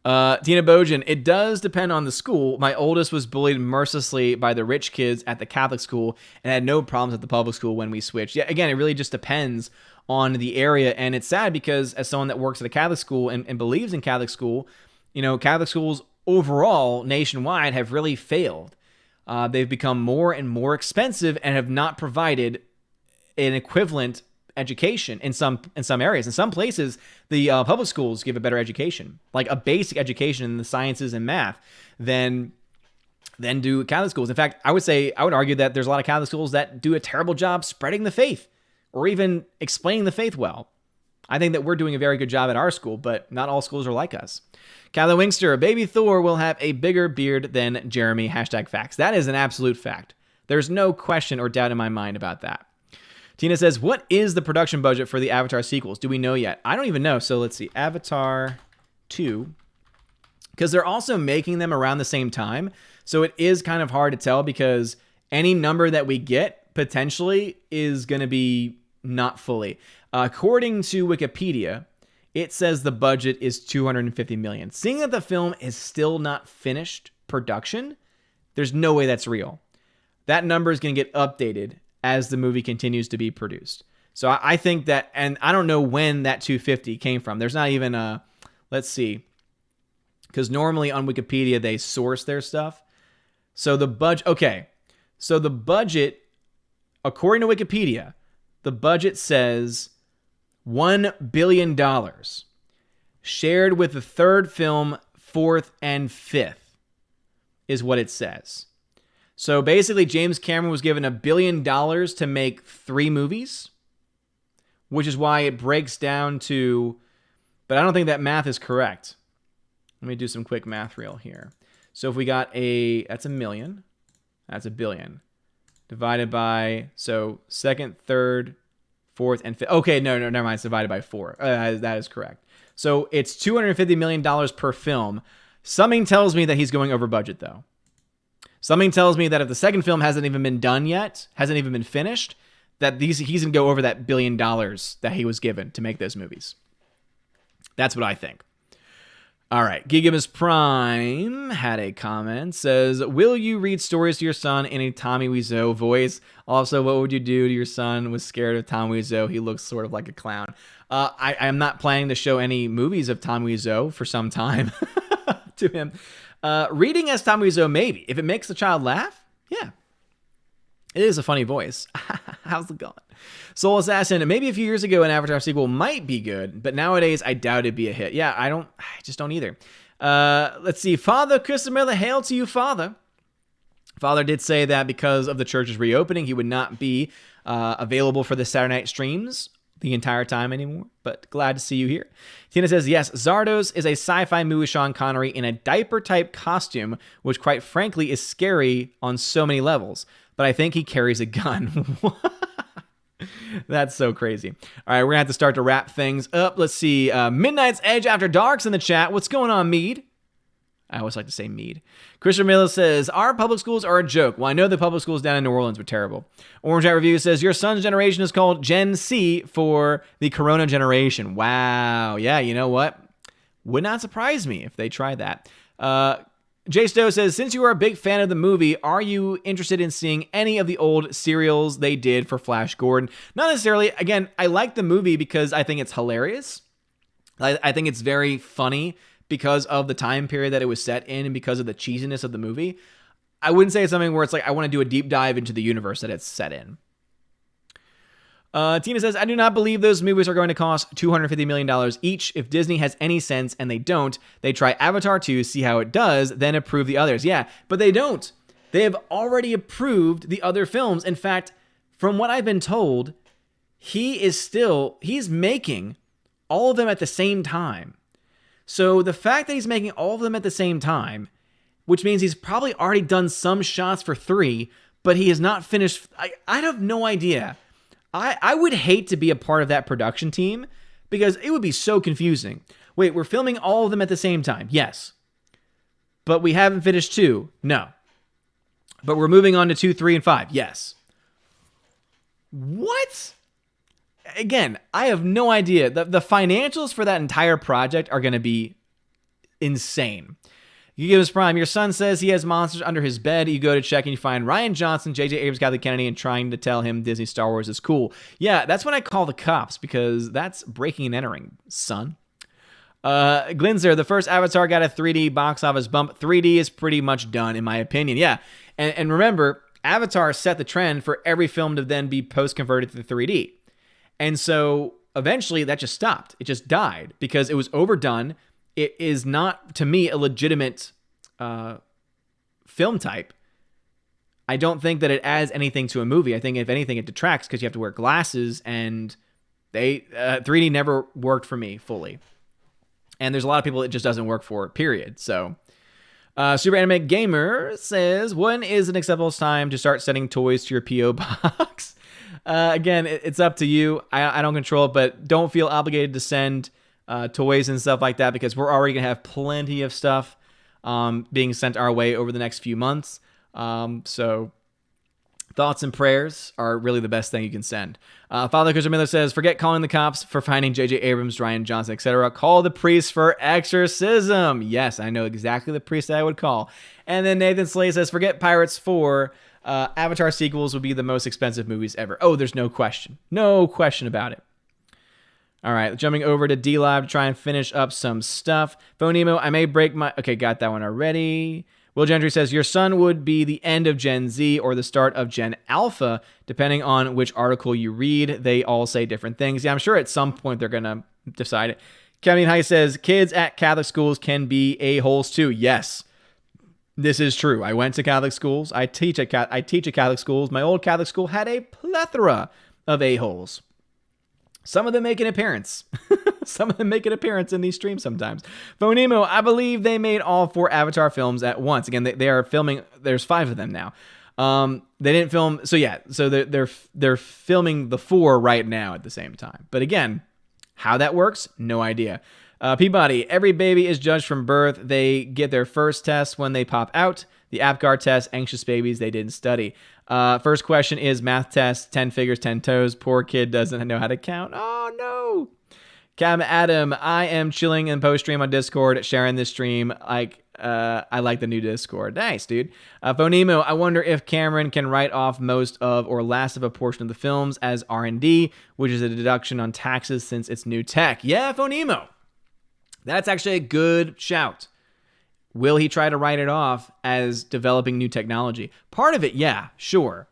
Tina Bojan, it does depend on the school. My oldest was bullied mercilessly by the rich kids at the Catholic school and had no problems at the public school when we switched. Yeah, again, it really just depends on the area. And it's sad because as someone that works at a Catholic school and believes in Catholic school, Catholic schools overall nationwide have really failed. They've become more and more expensive and have not provided an equivalent education in some areas. In some places, the public schools give a better education, like a basic education in the sciences and math, than do Catholic schools. In fact, I would argue that there's a lot of Catholic schools that do a terrible job spreading the faith or even explaining the faith well. I think that we're doing a very good job at our school, but not all schools are like us. Kylo Wingster, baby Thor will have a bigger beard than Jeremy, #facts. That is an absolute fact. There's no question or doubt in my mind about that. Tina says, what is the production budget for the Avatar sequels? Do we know yet? I don't even know. So let's see. Avatar 2. Because they're also making them around the same time. So it is kind of hard to tell because any number that we get potentially is going to be not fully. According to Wikipedia, it says the budget is $250 million. Seeing that the film is still not finished production, there's no way that's real. That number is going to get updated as the movie continues to be produced. So I think that, and I don't know when that 250 came from. There's not even a, let's see, because normally on Wikipedia they source their stuff. So the budget, okay. So the budget, according to Wikipedia, the budget says $1 billion shared with the third film, fourth, and fifth is what it says. So basically, James Cameron was given $1 billion to make 3 movies, which is why it breaks down to, but I don't think that math is correct. Let me do some quick math real here. So if we got that's $1 million, that's $1 billion, divided by, so second, third, fourth, and fifth. Okay, no, never mind. It's divided by 4. That is correct. So it's $250 million per film. Something tells me that he's going over budget, though. Something tells me that if the second film hasn't even been done yet, hasn't even been finished, that he's going to go over that $1 billion that he was given to make those movies. That's what I think. All right. Gigamus Prime had a comment. Says, will you read stories to your son in a Tommy Wiseau voice? Also, what would you do to your son was scared of Tommy Wiseau? He looks sort of like a clown. I am not planning to show any movies of Tommy Wiseau for some time to him. Reading as Tommy Wiseau, maybe. If it makes the child laugh, yeah. It is a funny voice. How's it going? Soul Assassin, maybe a few years ago an Avatar sequel might be good, but nowadays I doubt it'd be a hit. Yeah, I just don't either. Let's see. Father Christopher Miller, hail to you, Father. Father did say that because of the church's reopening, he would not be available for the Saturday night streams the entire time anymore, but glad to see you here. Tina says, yes, Zardos is a sci-fi movie with Sean Connery in a diaper-type costume, which quite frankly is scary on so many levels, but I think he carries a gun. That's so crazy. All right, we're going to have to start to wrap things up. Let's see. Midnight's Edge After Dark's in the chat. What's going on, Mead? I always like to say Mead. Christian Miller says, our public schools are a joke. Well, I know the public schools down in New Orleans were terrible. Orange Hat Review says, your son's generation is called Gen C for the Corona generation. Wow. Yeah, you know what? Would not surprise me if they try that. Jay Stowe says, since you are a big fan of the movie, are you interested in seeing any of the old serials they did for Flash Gordon? Not necessarily. Again, I like the movie because I think it's hilarious. I think it's very funny because of the time period that it was set in and because of the cheesiness of the movie. I wouldn't say it's something where it's like I want to do a deep dive into the universe that it's set in. Tina says, I do not believe those movies are going to cost $250 million each. If Disney has any sense, and they don't, they try Avatar 2, see how it does, then approve the others. Yeah, but they don't. They have already approved the other films. In fact, from what I've been told, he's making all of them at the same time. So the fact that he's making all of them at the same time, which means he's probably already done some shots for 3, but he has not finished. I have no idea. I would hate to be a part of that production team because it would be so confusing. Wait, we're filming all of them at the same time. Yes. But we haven't finished 2. No. But we're moving on to 2, 3, and 5. Yes. What? Again, I have no idea. The financials for that entire project are going to be insane. You give us Prime. Your son says he has monsters under his bed. You go to check and you find Rian Johnson, J.J. Abrams, Kathleen Kennedy, and trying to tell him Disney Star Wars is cool. Yeah, that's when I call the cops because that's breaking and entering, son. Glinzer, the first Avatar got a 3D box office bump. 3D is pretty much done, in my opinion. Yeah, and remember, Avatar set the trend for every film to then be post-converted to 3D. And so eventually that just stopped. It just died because it was overdone. It is not, to me, a legitimate film type. I don't think that it adds anything to a movie. I think, if anything, it detracts because you have to wear glasses, and 3D never worked for me fully. And there's a lot of people it just doesn't work for, period. So, Super Anime Gamer says, when is an acceptable time to start sending toys to your P.O. box? Again, it's up to you. I don't control it, but don't feel obligated to send toys and stuff like that because we're already going to have plenty of stuff being sent our way over the next few months. So thoughts and prayers are really the best thing you can send. Father Christian Miller says, forget calling the cops for finding J.J. Abrams, Rian Johnson, etc. Call the priest for exorcism. Yes, I know exactly the priest I would call. And then Nathan Slay says, forget Pirates 4. Avatar sequels would be the most expensive movies ever. Oh, there's no question. No question about it. All right, jumping over to D-Live to try and finish up some stuff. Phonemo, I may break my... Okay, got that one already. Will Gentry says, your son would be the end of Gen Z or the start of Gen Alpha, depending on which article you read. They all say different things. Yeah, I'm sure at some point they're going to decide it. Kevin High says, kids at Catholic schools can be a-holes too. Yes, this is true. I went to Catholic schools. I teach at Catholic schools. My old Catholic school had a plethora of a-holes. Some of them make an appearance. Some of them make an appearance in these streams sometimes. Phonemo, I believe they made all 4 Avatar films at once. Again, they are filming. There's 5 of them now. They didn't film. So yeah, so they're filming the 4 right now at the same time. But again, how that works, no idea. Peabody, every baby is judged from birth. They get their first test when they pop out. The APGAR test, anxious babies, they didn't study. First question is math test, 10 fingers, 10 toes. Poor kid doesn't know how to count. Oh, no. Cam Adam, I am chilling in post-stream on Discord, sharing this stream. I like the new Discord. Nice, dude. Phonemo, I wonder if Cameron can write off most of or last of a portion of the films as R&D, which is a deduction on taxes since it's new tech. Yeah, Phonemo. That's actually a good shout. Will he try to write it off as developing new technology? Part of it, yeah, sure.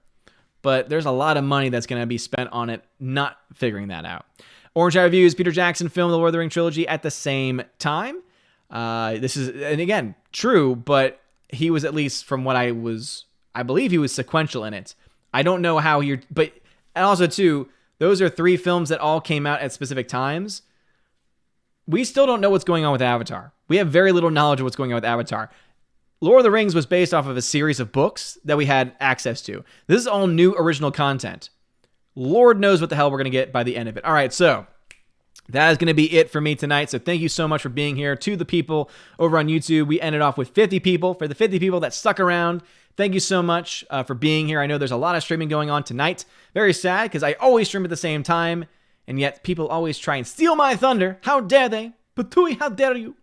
But there's a lot of money that's going to be spent on it not figuring that out. Orange Eye Reviews, Peter Jackson filmed the Lord of the Rings trilogy at the same time. This is, and again, true, but he was, at least from what I believe he was sequential in it. I don't know how and also too, those are 3 films that all came out at specific times. We still don't know what's going on with Avatar. We have very little knowledge of what's going on with Avatar. Lord of the Rings was based off of a series of books that we had access to. This is all new original content. Lord knows what the hell we're going to get by the end of it. All right, so that is going to be it for me tonight. So thank you so much for being here. To the people over on YouTube, we ended off with 50 people. For the 50 people that stuck around, thank you so much for being here. I know there's a lot of streaming going on tonight. Very sad because I always stream at the same time, and yet people always try and steal my thunder. How dare they? Patui, how dare you?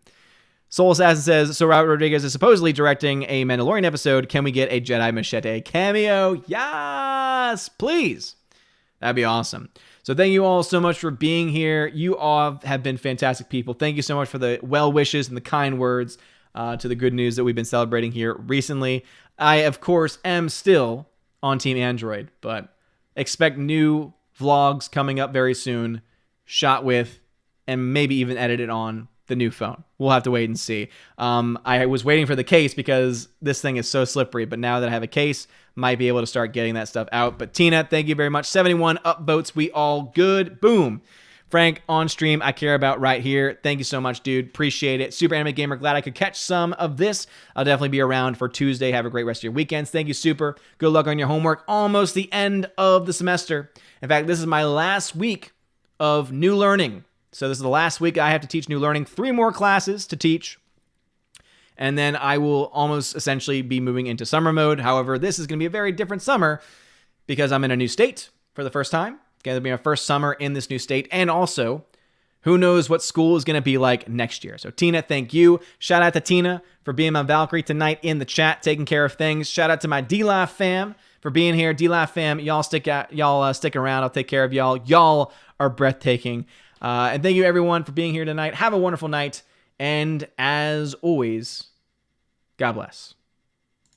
Soul Assassin says, so Robert Rodriguez is supposedly directing a Mandalorian episode. Can we get a Jedi Machete cameo? Yes, please. That'd be awesome. So thank you all so much for being here. You all have been fantastic people. Thank you so much for the well wishes and the kind words to the good news that we've been celebrating here recently. I, of course, am still on Team Android, but expect new vlogs coming up very soon, shot with and maybe even edited on the new phone. We'll have to wait and see. I was waiting for the case because this thing is so slippery, but now that I have a case, might be able to start getting that stuff out. But Tina, thank you very much. 71 upvotes. We all good. Boom. Frank, on stream, I care about right here. Thank you so much, dude. Appreciate it. Super Anime Gamer, glad I could catch some of this. I'll definitely be around for Tuesday. Have a great rest of your weekends. Thank you, Super. Good luck on your homework. Almost the end of the semester. In fact, this is my last week of new learning. So this is the last week I have to teach new learning. 3 more classes to teach. And then I will almost essentially be moving into summer mode. However, this is going to be a very different summer because I'm in a new state for the first time. Going to be my first summer in this new state. And also, who knows what school is going to be like next year. So Tina, thank you. Shout out to Tina for being my Valkyrie tonight in the chat, taking care of things. Shout out to my D-Live fam for being here. D-Live fam, y'all stick around. I'll take care of y'all. Y'all are breathtaking. And thank you everyone for being here tonight. Have a wonderful night. And as always, God bless.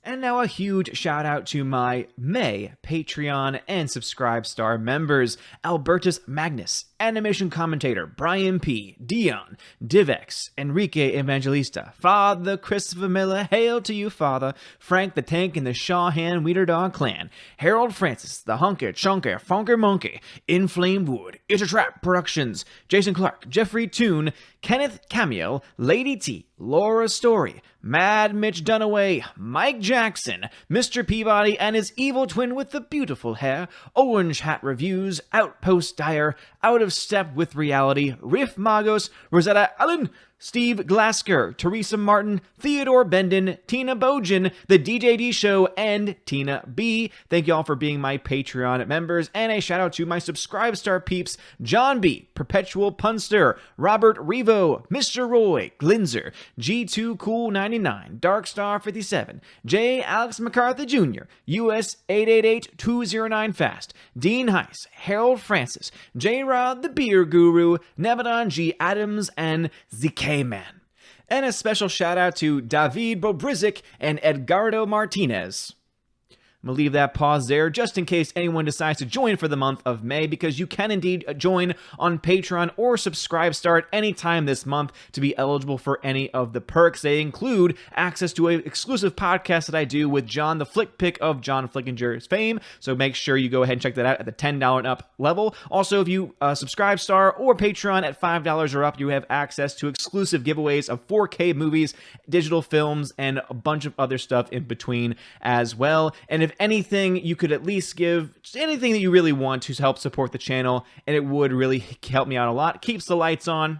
And now a huge shout out to my May Patreon and Subscribe Star members: Albertus Magnus, Animation Commentator, Brian P., Dion, Divex, Enrique Evangelista, Father Christopher Miller, hail to you, Father, Frank the Tank and the Shawhan Weeder Dog Clan, Harold Francis, the Hunker Chunker Funker Monkey, Inflamed Wood, It's a Trap Productions, Jason Clark, Jeffrey Toon, Kenneth Camiel, Lady T, Laura Story, Mad Mitch Dunaway, Mike Jackson, Mr. Peabody and his evil twin with the beautiful hair, Orange Hat Reviews, Outpost Dyer, Out of Step with Reality, Riff Magos, Rosetta Allen, Steve Glasker, Teresa Martin, Theodore Bendon, Tina Bojan, The DJD Show, and Tina B. Thank you all for being my Patreon members, and a shout out to my Subscribe Star peeps: John B., Perpetual Punster, Robert Revo, Mr. Roy, Glinzer, G2 Cool 99, Darkstar 57, J. Alex McCarthy Jr., US 888209 Fast, Dean Heiss, Harold Francis, J. Rod the Beer Guru, Nevadon G. Adams, and ZK Man. And a special shout out to David Bobrizik and Edgardo Martinez. I'm going to leave that pause there just in case anyone decides to join for the month of May, because you can indeed join on Patreon or Subscribe Star any time this month to be eligible for any of the perks. They include access to an exclusive podcast that I do with John, the Flick Pick of John Flickinger's fame, so make sure you go ahead and check that out at the $10 and up level. Also, if you Subscribe Star or Patreon at $5 or up, you have access to exclusive giveaways of 4K movies, digital films, and a bunch of other stuff in between as well. And if anything, you could at least give just anything that you really want to help support the channel, and it would really help me out a lot. Keeps the lights on,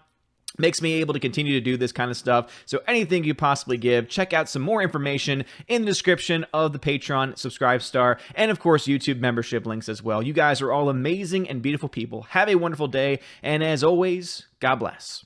makes me able to continue to do this kind of stuff. So anything you possibly give, check out some more information in the description of the Patreon, Subscribe Star, and of course YouTube membership links as well. You guys are all amazing and beautiful people. Have a wonderful day, and as always, God bless.